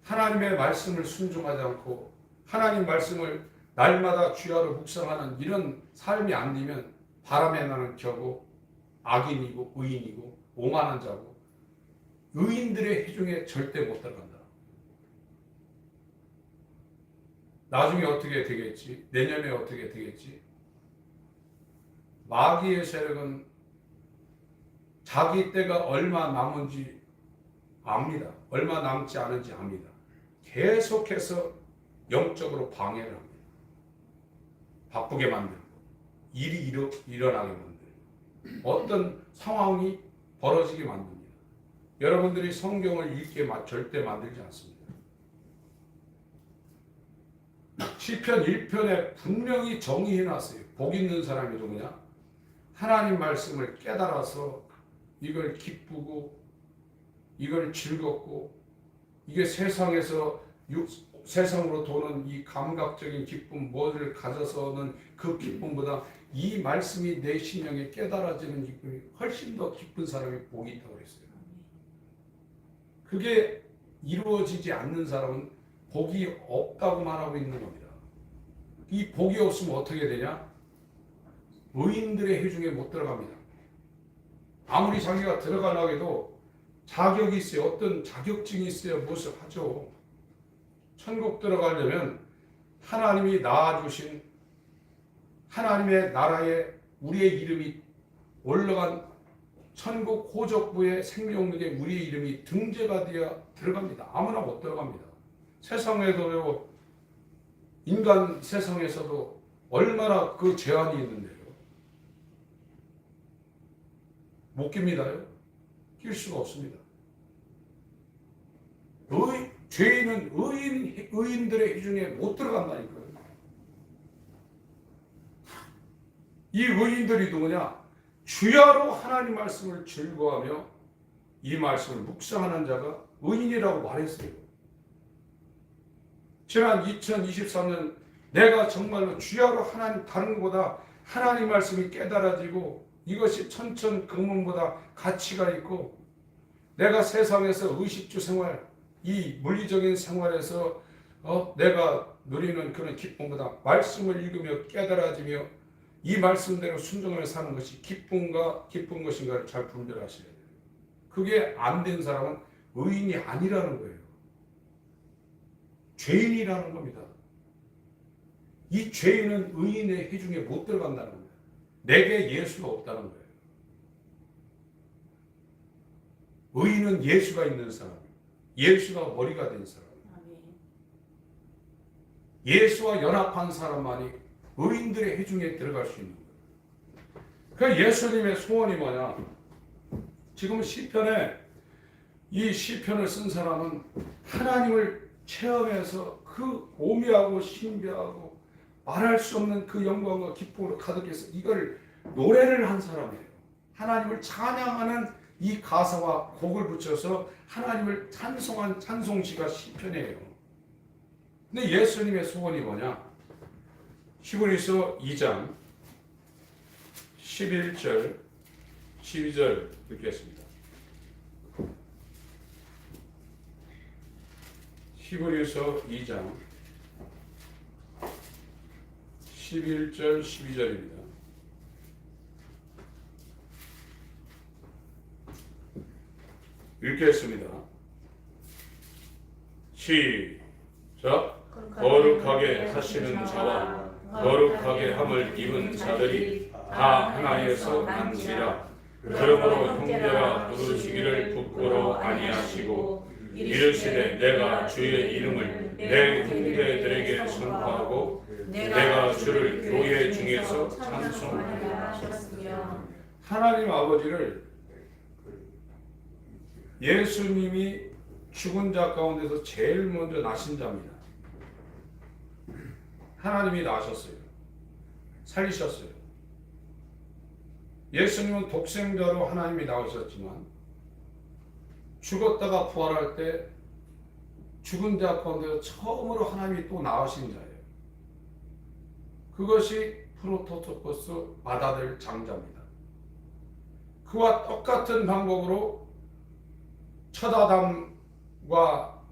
A: 하나님의 말씀을 순종하지 않고 하나님 말씀을 날마다 주야로 묵상하는 이런 삶이 안 되면 바람에 나는 겨고 악인이고 의인이고 오만한 자고 의인들의 회중에 절대 못 들어간다. 나중에 어떻게 되겠지? 내년에 어떻게 되겠지? 마귀의 세력은 자기 때가 얼마 남은지 압니다. 얼마 남지 않은지 압니다. 계속해서 영적으로 방해를 합니다. 바쁘게 만들고 일이 일어나게 만들고 어떤 상황이 벌어지게 만듭니다. 여러분들이 성경을 읽게 절대 만들지 않습니다. 시편 1편에 분명히 정의해놨어요. 복 있는 사람이 누구냐? 하나님 말씀을 깨달아서 이걸 기쁘고 이걸 즐겁고 이게 세상으로 도는 이 감각적인 기쁨, 뭐를 가져서는 그 기쁨보다 이 말씀이 내 심령에 깨달아지는 기쁨이 훨씬 더 기쁜 사람이 복이 있다고 그랬어요. 그게 이루어지지 않는 사람은 복이 없다고 말하고 있는 겁니다. 이 복이 없으면 어떻게 되냐? 의인들의 회중에 못 들어갑니다. 아무리 자기가 들어가려고 해도 자격이 있어요. 어떤 자격증이 있어야 무엇을 하죠. 천국 들어가려면 하나님이 낳아주신 하나님의 나라에 우리의 이름이 올라간 천국 호적부의 생명록에 우리의 이름이 등재가 되어 들어갑니다. 아무나 못 들어갑니다. 세상에도 인간 세상에서도 얼마나 그 제한이 있는데요. 못 깁니다요. 낄 수가 없습니다. 죄인은 의인들의 회중에 못 들어간다니까요. 이 의인들이 누구냐? 주야로 하나님 말씀을 즐거워하며 이 말씀을 묵상하는 자가 의인이라고 말했어요. 지난 2023년 내가 정말로 주야로 하나님 다른 것보다 하나님 말씀이 깨달아지고 이것이 천천금문보다 가치가 있고 내가 세상에서 의식주 생활 이 물리적인 생활에서 내가 누리는 그런 기쁨보다 말씀을 읽으며 깨달아지며 이 말씀대로 순종하며 사는 것이 기쁜 것인가를 잘 분별하셔야 돼요. 그게 안 된 사람은 의인이 아니라는 거예요. 죄인이라는 겁니다. 이 죄인은 의인의 회중에 못 들어간다는 거예요. 내게 예수가 없다는 거예요. 의인은 예수가 있는 사람, 예수가 머리가 된 사람, 예수와 연합한 사람만이 의인들의 회중에 들어갈 수 있는 거예요. 그 예수님의 소원이 뭐냐? 지금 시편에 이 시편을 쓴 사람은 하나님을 체험해서 그 오묘하고 신비하고 말할 수 없는 그 영광과 기쁨으로 가득해서 이걸 노래를 한 사람이에요. 하나님을 찬양하는 이 가사와 곡을 붙여서 하나님을 찬송한 찬송시가 시편이에요. 근데 예수님의 소원이 뭐냐? 히브리서 2장 11절 12절 읽겠습니다. 히브리서 2장 11절 12절입니다. 읽겠습니다. 시작. 거룩하게 하시는 자와 거룩하게 함을 입은 자들이 다 하나에서 난지라. 그러므로 형제라 부르시기를 부끄러워 아니하시고 이르시되 내가 주의 이름을 내 형제들에게 선포하고 내가 주를 교회 중에서 찬송하리라. 하나님 아버지를 예수님이 죽은 자 가운데서 제일 먼저 나신 자입니다. 하나님이 나셨어요. 살리셨어요. 예수님은 독생자로 하나님이 나오셨지만 죽었다가 부활할 때 죽은 자 가운데서 처음으로 하나님이 또 나으신 자예요. 그것이 프로토토코스 받아들 장자입니다. 그와 똑같은 방법으로 첫 아담과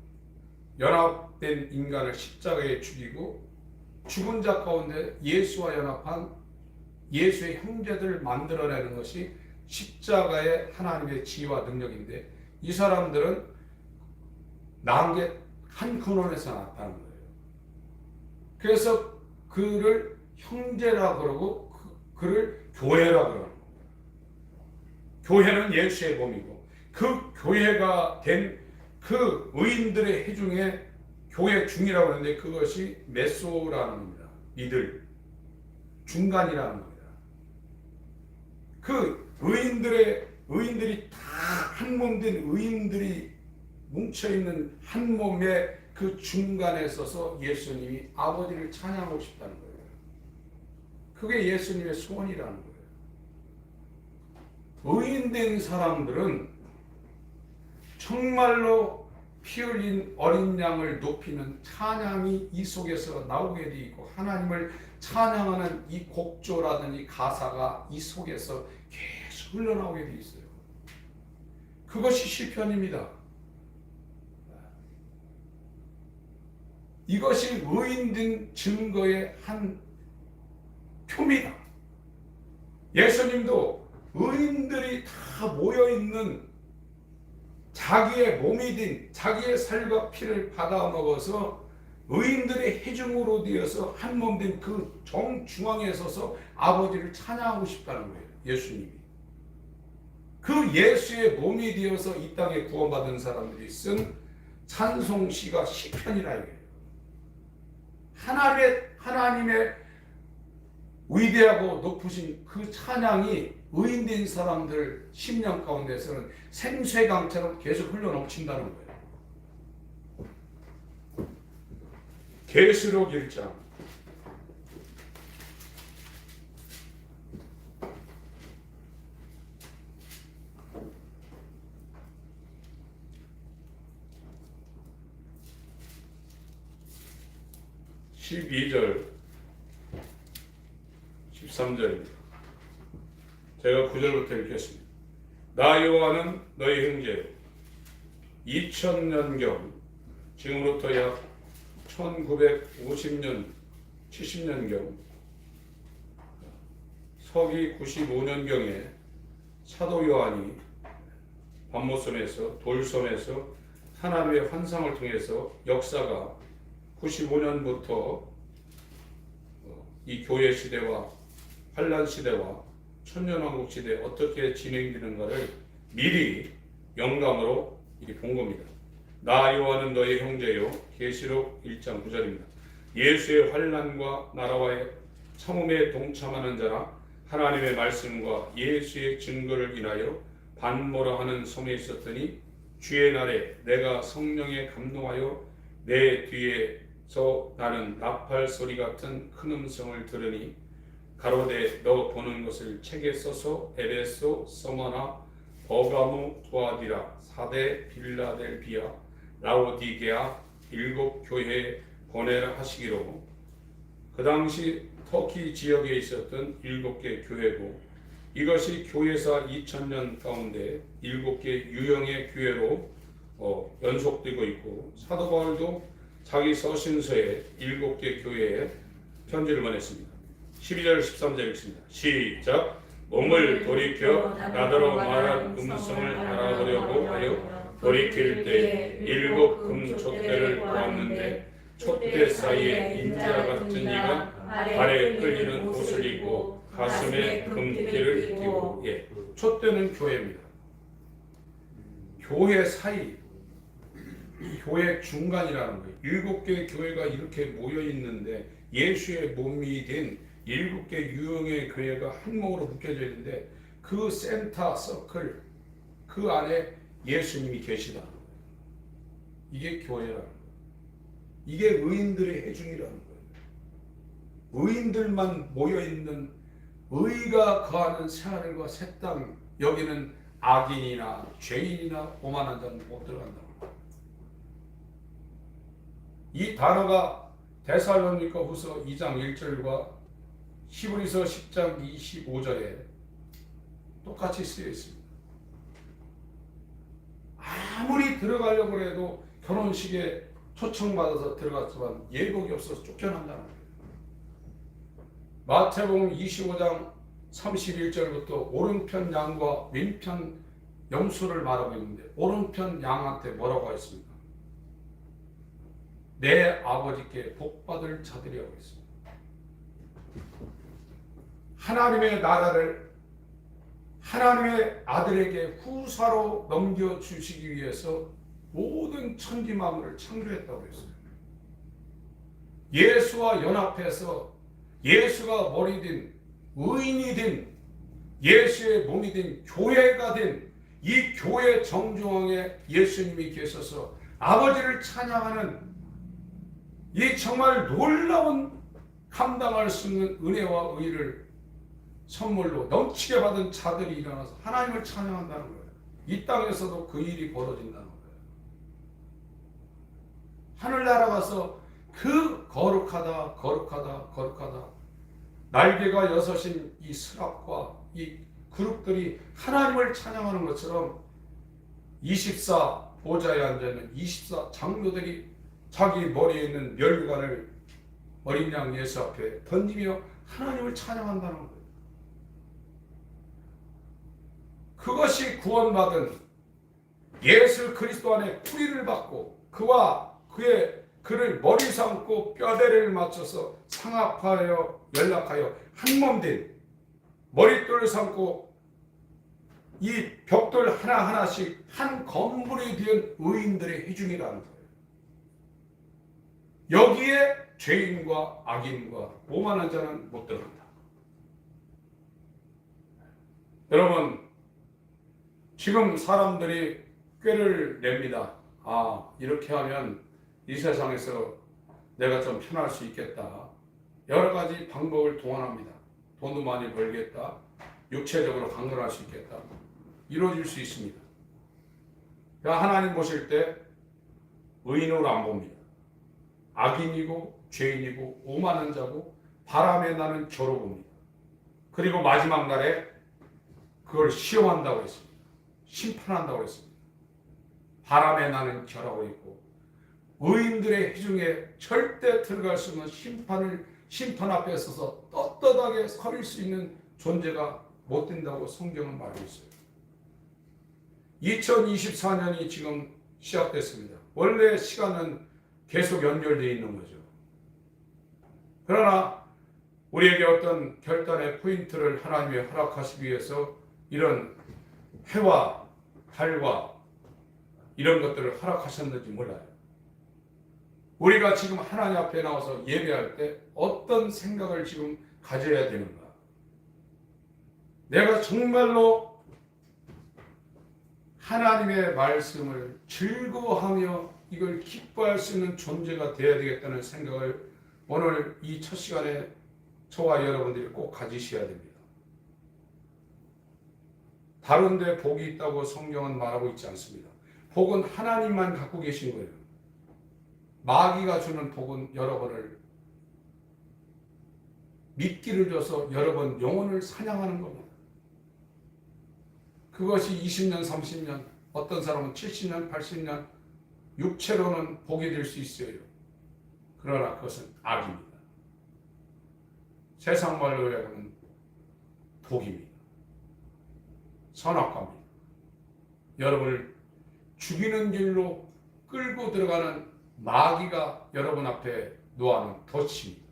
A: 연합된 인간을 십자가에 죽이고 죽은 자 가운데 예수와 연합한 예수의 형제들을 만들어내는 것이 십자가의 하나님의 지혜와 능력인데 이 사람들은 낳은 게 한 근원에서 낳았다는 거예요. 그래서 그를 형제라 그러고 그를 교회라 그러는 거예요. 교회는 예수의 몸이고 그 교회가 된 그 의인들의 회중에 교회 중이라고 하는데 그것이 메소라는 겁니다. 믿을 중간이라는 겁니다. 그 의인들이 다 한 몸 된 의인들이 뭉쳐있는 한 몸의 그 중간에 서서 예수님이 아버지를 찬양하고 싶다는 거예요. 그게 예수님의 소원이라는 거예요. 의인된 사람들은 정말로 피 흘린 어린 양을 높이는 찬양이 이 속에서 나오게 돼 있고 하나님을 찬양하는 이 곡조라든지 가사가 이 속에서 계속 흘러나오게 돼 있어요. 그것이 시편입니다. 이것이 의인된 증거의 한 표입니다. 예수님도 의인들이 다 모여있는 자기의 몸이 된 자기의 살과 피를 받아 먹어서 의인들의 회중으로 되어서 한 몸 된 그 정중앙에 서서 아버지를 찬양하고 싶다는 거예요. 예수님이. 그 예수의 몸이 되어서 이 땅에 구원받은 사람들이 쓴 찬송시가 시편이라 이거예요. 하나님의 위대하고 높으신 그 찬양이 의인된 사람들 심령 가운데서는 생수강처럼 계속 흘러넘친다는 거예요. 계시록 1장 12절 13절입니다. 제가 9절부터 읽겠습니다. 나 여호와는 너희 형제요 2000년경 지금으로부터 약 1950년 70년경 서기 95년경에 사도 요한이 반모섬에서 돌섬에서 하나님의 환상을 통해서 역사가 95년부터 이 교회 시대와 환란 시대와 천년왕국 시대 어떻게 진행되는가를 미리 영감으로 본 겁니다. 나 여호와는 너희 형제요 계시록 1장 9절입니다. 예수의 환란과 나라와의 참음에 동참하는 자라 하나님의 말씀과 예수의 증거를 인하여 반모라 하는 섬에 있었더니 주의 날에 내가 성령에 감동하여 내 뒤에서 나는 나팔 소리 같은 큰 음성을 들으니 가로되 너 보는 것을 책에 써서 에베소, 서머나, 버가모, 두아디라, 사데, 빌라델비아, 라오디게아 7교회에 보내라 하시기로. 그 당시 터키 지역에 있었던 7개 교회고 이것이 교회사 2000년 가운데 7개 유형의 교회로 연속되고 있고 사도 바울도 자기 서신서에 7개 교회에 편지를 보냈습니다. 12절 13절 읽습니다. 시작. 몸을 돌이켜 나더러 말한 음성을 알아보려고 하여 돌이킬 때 7금 촛대를 보았는데 촛대 사이에 인자 같은 이가 발에 끌리는 옷을 입고 가슴에 금띠를 띠고 촛대는 교회입니다. 교회 사이 교회 중간이라는 거예요. 7개의 교회가 이렇게 모여 있는데 예수의 몸이 된 7개 유형의 교회가 한 몸으로 묶여져 있는데 그 센터 서클 그 안에 예수님이 계시다. 이게 교회라는 거예요. 이게 의인들의 회중이라는 거예요. 의인들만 모여 있는 의가 거하는 새하늘과 새 땅 여기는 악인이나 죄인이나 오만한 자는 못 들어간다. 이 단어가 데살로니가 후서 2장 1절과 히브리서 10장 25절에 똑같이 쓰여 있습니다. 아무리 들어가려고 해도 결혼식에 초청받아서 들어갔지만 예복이 없어서 쫓겨난다는 거예요. 마태복음 25장 31절부터 오른편 양과 왼편 염소를 말하고 있는데 오른편 양한테 뭐라고 했습니까? 내 아버지께 복받을 자들이라고 했습니다. 하나님의 나라를 하나님의 아들에게 후사로 넘겨주시기 위해서 모든 천지 만물을 창조했다고 했어요. 예수와 연합해서 예수가 머리 된 의인이 된 예수의 몸이 된 교회가 된 이 교회 정중앙에 예수님이 계셔서 아버지를 찬양하는 이 정말 놀라운 감당할 수 있는 은혜와 의를 선물로 넘치게 받은 자들이 일어나서 하나님을 찬양한다는 거예요. 이 땅에서도 그 일이 벌어진다는 거예요. 하늘나라 가서 그 거룩하다 날개가 여섯인 이 스랍과 이 그룹들이 하나님을 찬양하는 것처럼 24 보좌에 앉아있는 24 장로들이 자기 머리에 있는 멸관을 어린 양 예수 앞에 던지며 하나님을 찬양한다는 거예요. 그것이 구원받은 예수 그리스도 안에 뿌리를 받고 그와 그를 머리 삼고 뼈대를 맞춰서 상합하여 연락하여 한 몸 된 머릿돌을 삼고 이 벽돌 하나하나씩 한 건물이 된 의인들의 회중이라는 거예요. 여기에 죄인과 악인과 오만한 자는 못 들어간다. 여러분, 지금 사람들이 꾀를 냅니다. 이렇게 하면 이 세상에서 내가 좀 편할 수 있겠다. 여러 가지 방법을 동원합니다. 돈도 많이 벌겠다. 육체적으로 강건할 수 있겠다. 이루어질 수 있습니다. 하나님 보실 때 의인으로 안 봅니다. 악인이고 죄인이고 오만한 자고 바람에 나는 겨로 봅니다. 그리고 마지막 날에 그걸 시험한다고 했습니다. 심판한다고 했습니다. 바람에 나는 겨라고 했고 의인들의 회중에 절대 들어갈 수 없는 심판 앞에 서서 떳떳하게 서릴 수 있는 존재가 못 된다고 성경은 말하고 있어요. 2024년이 지금 시작됐습니다. 원래 시간은 계속 연결되어 있는 거죠. 그러나 우리에게 어떤 결단의 포인트를 하나님이 허락하시기 위해서 이런 해와 달과 이런 것들을 허락하셨는지 몰라요. 우리가 지금 하나님 앞에 나와서 예배할 때 어떤 생각을 지금 가져야 되는가? 내가 정말로 하나님의 말씀을 즐거워하며 이걸 기뻐할 수 있는 존재가 되어야 되겠다는 생각을 오늘 이 첫 시간에 저와 여러분들이 꼭 가지셔야 됩니다. 다른 데 복이 있다고 성경은 말하고 있지 않습니다. 복은 하나님만 갖고 계신 거예요. 마귀가 주는 복은 여러분을 미끼를 줘서 여러분 영혼을 사냥하는 겁니다. 그것이 20년, 30년, 어떤 사람은 70년, 80년 육체로는 복이 될 수 있어요. 그러나 그것은 악입니다. 세상 말로 하면 독입니다. 선악과입니다. 여러분을 죽이는 길로 끌고 들어가는 마귀가 여러분 앞에 놓아놓은 덫입니다.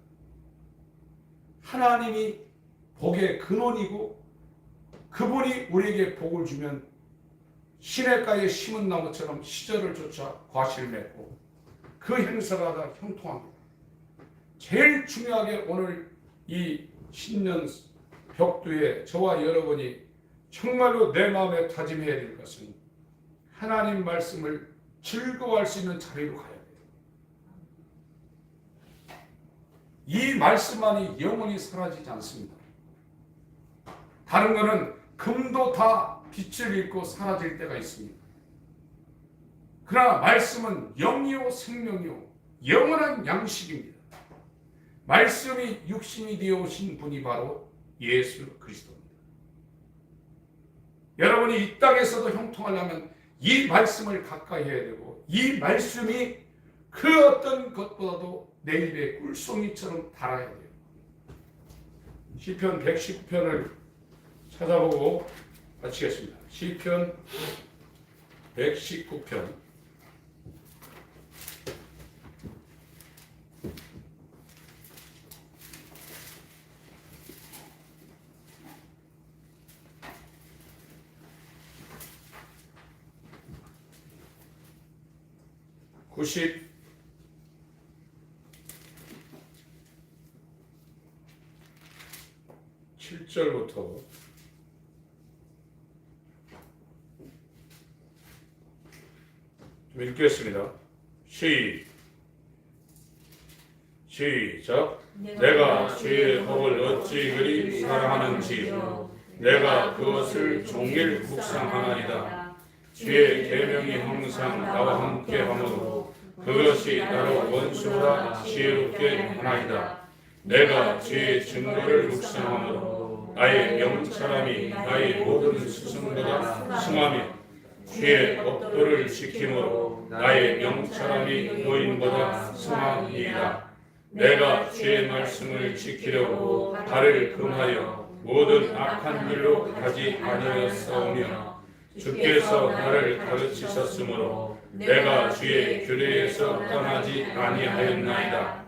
A: 하나님이 복의 근원이고 그분이 우리에게 복을 주면 시냇가에 심은 나무처럼 시절을 쫓아 과실을 맺고 그 행사가 다 형통합니다. 제일 중요하게 오늘 이 신년 벽두에 저와 여러분이 정말로 내 마음에 다짐해야 될 것은 하나님 말씀을 즐거워할 수 있는 자리로 가야 돼요. 이 말씀만이 영원히 사라지지 않습니다. 다른 거는 금도 다 빛을 잃고 사라질 때가 있습니다. 그러나 말씀은 영이요 생명이요 영원한 양식입니다. 말씀이 육신이 되어 오신 분이 바로 예수 그리스도입니다. 여러분이 이 땅에서도 형통하려면 이 말씀을 가까이 해야 되고 이 말씀이 그 어떤 것보다도 내 입에 꿀송이처럼 달아야 돼요. 시편 119편을 찾아보고 마치겠습니다. 시편 119편 97절부터 좀 읽겠습니다. 시작. 내가 주의 법을 어찌 그리 사랑하는지요. 내가 그것을 종일 묵상하나이다. 주의 계명이 항상 나와 함께하므로 그것이 나로 원수보다 지혜롭게 하나이다. 내가 주의 증거를 묵상하므로 나의 명철함이 나의 모든 스승보다 승하며 주의 법도를 지킴으로 나의 명철함이 노인보다 승하니이다. 내가 주의 말씀을 지키려고 발을 금하여 모든 악한 길로 가지 아니하였사오며 주께서 나를 가르치셨으므로 내가 주의 규례에서 떠나지 아니하였나이다.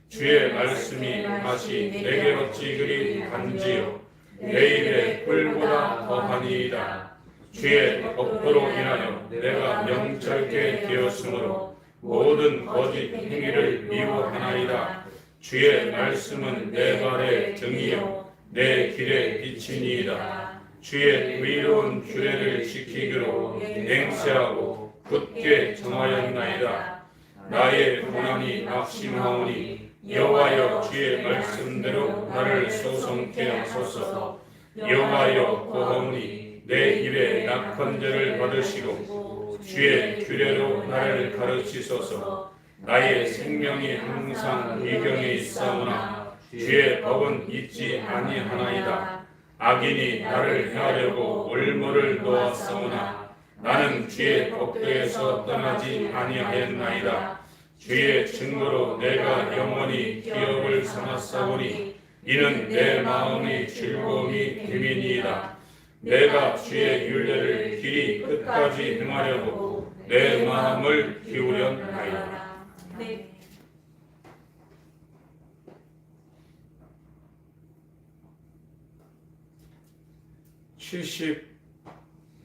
A: 주의 말씀이 다시 내게 어찌 그리 간지요 내 입에 꿀보다 더하니이다. 주의 법도로 인하여 내가 명철게 되었으므로 모든 거짓 행위를 미워하나이다. 주의 말씀은 내 발의 등이요 내 길의 빛이니이다. 주의 의로운 규례를 지키기로 맹세하고 굳게 정하였나이다. 나의 고난이 낙심하오니 여호와여 주의 말씀대로 나를 소성케 하소서. 여호와여 고하오니 내 입에 낙헌죄를 받으시고 주의 규례로 나를 가르치소서. 나의 생명이 항상 위경에 있사오나 주의 법은 잊지 아니하나이다. 악인이 나를 해하려고 올무를 놓았사오나 나는 주의 법도에서 떠나지 아니하였나이다. 주의 증거로 내가 영원히 기업을 삼았사오니 이는 내 마음의 즐거움이 됨이니이다. 내가 주의 율례를 길이 끝까지 행하려고 내 마음을 기울였나이다.
B: 네.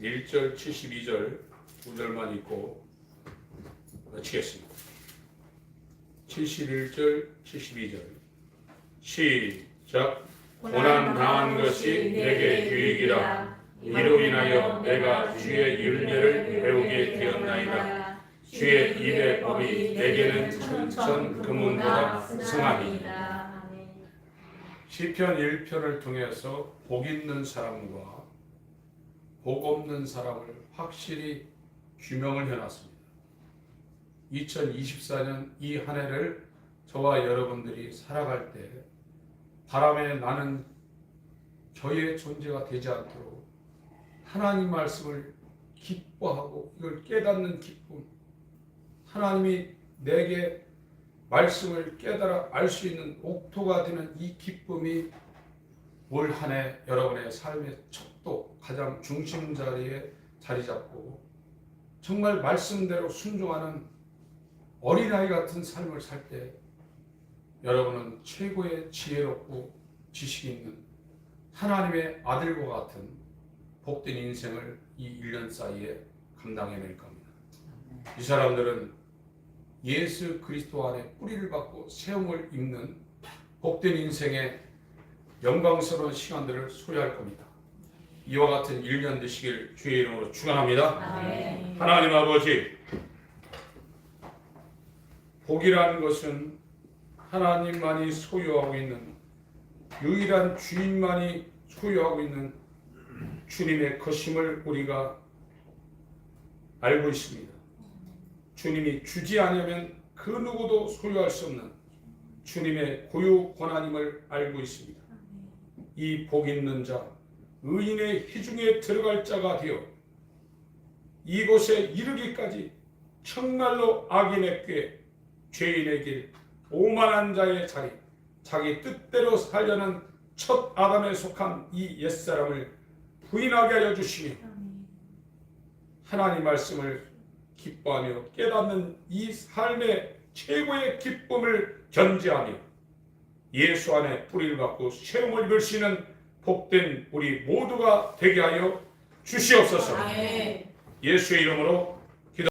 A: (71절) 72절 구절만 읽고 마치겠습니다. 71절 72절 시작. 고난 당한 것이 내게 유익이라. 이로 인하여 내가 주의 율례를 배우게 되었나이다. 주의 입의 법이 내게는 천천 금은보다 승하니이다. 시편 1편을 통해서 복 있는 사람과 복 없는 사람을 확실히 규명을 해놨습니다. 2024년 이 한 해를 저와 여러분들이 살아갈 때 바람에 나는 저의 존재가 되지 않도록 하나님 말씀을 기뻐하고 이걸 깨닫는 기쁨, 하나님이 내게 말씀을 깨달아 알 수 있는 옥토가 되는 이 기쁨이 올 한 해 여러분의 삶의 척도 가장 중심 자리에 자리 잡고 정말 말씀대로 순종하는 어린아이 같은 삶을 살 때 여러분은 최고의 지혜롭고 지식 있는 하나님의 아들과 같은 복된 인생을 이 1년 사이에 감당해낼 겁니다. 이 사람들은 예수 그리스도 안에 뿌리를 받고 세움을 입는 복된 인생의 영광스러운 시간들을 소유할 겁니다. 이와 같은 1년 되시길 주의 이름으로 축원합니다. 하나님 아버지, 복이라는 것은 하나님만이 소유하고 있는, 유일한 주인만이 소유하고 있는 주님의 것임을 우리가 알고 있습니다. 주님이 주지 않으면 그 누구도 소유할 수 없는 주님의 고유 권한임을 알고 있습니다. 이 복 있는 자, 의인의 희중에 들어갈 자가 되어 이곳에 이르기까지 정말로 악인의 꾀, 죄인의 길, 오만한 자의 자리, 자기 뜻대로 살려는 첫 아담에 속한 이 옛사람을 부인하게 하여 주시며 하나님 말씀을 기뻐하며 깨닫는 이 삶의 최고의 기쁨을 견지하며 예수 안에 뿌리를 받고 세움을 입을 수 있는 복된 우리 모두가 되게 하여 주시옵소서.
B: 아멘.
A: 예수의 이름으로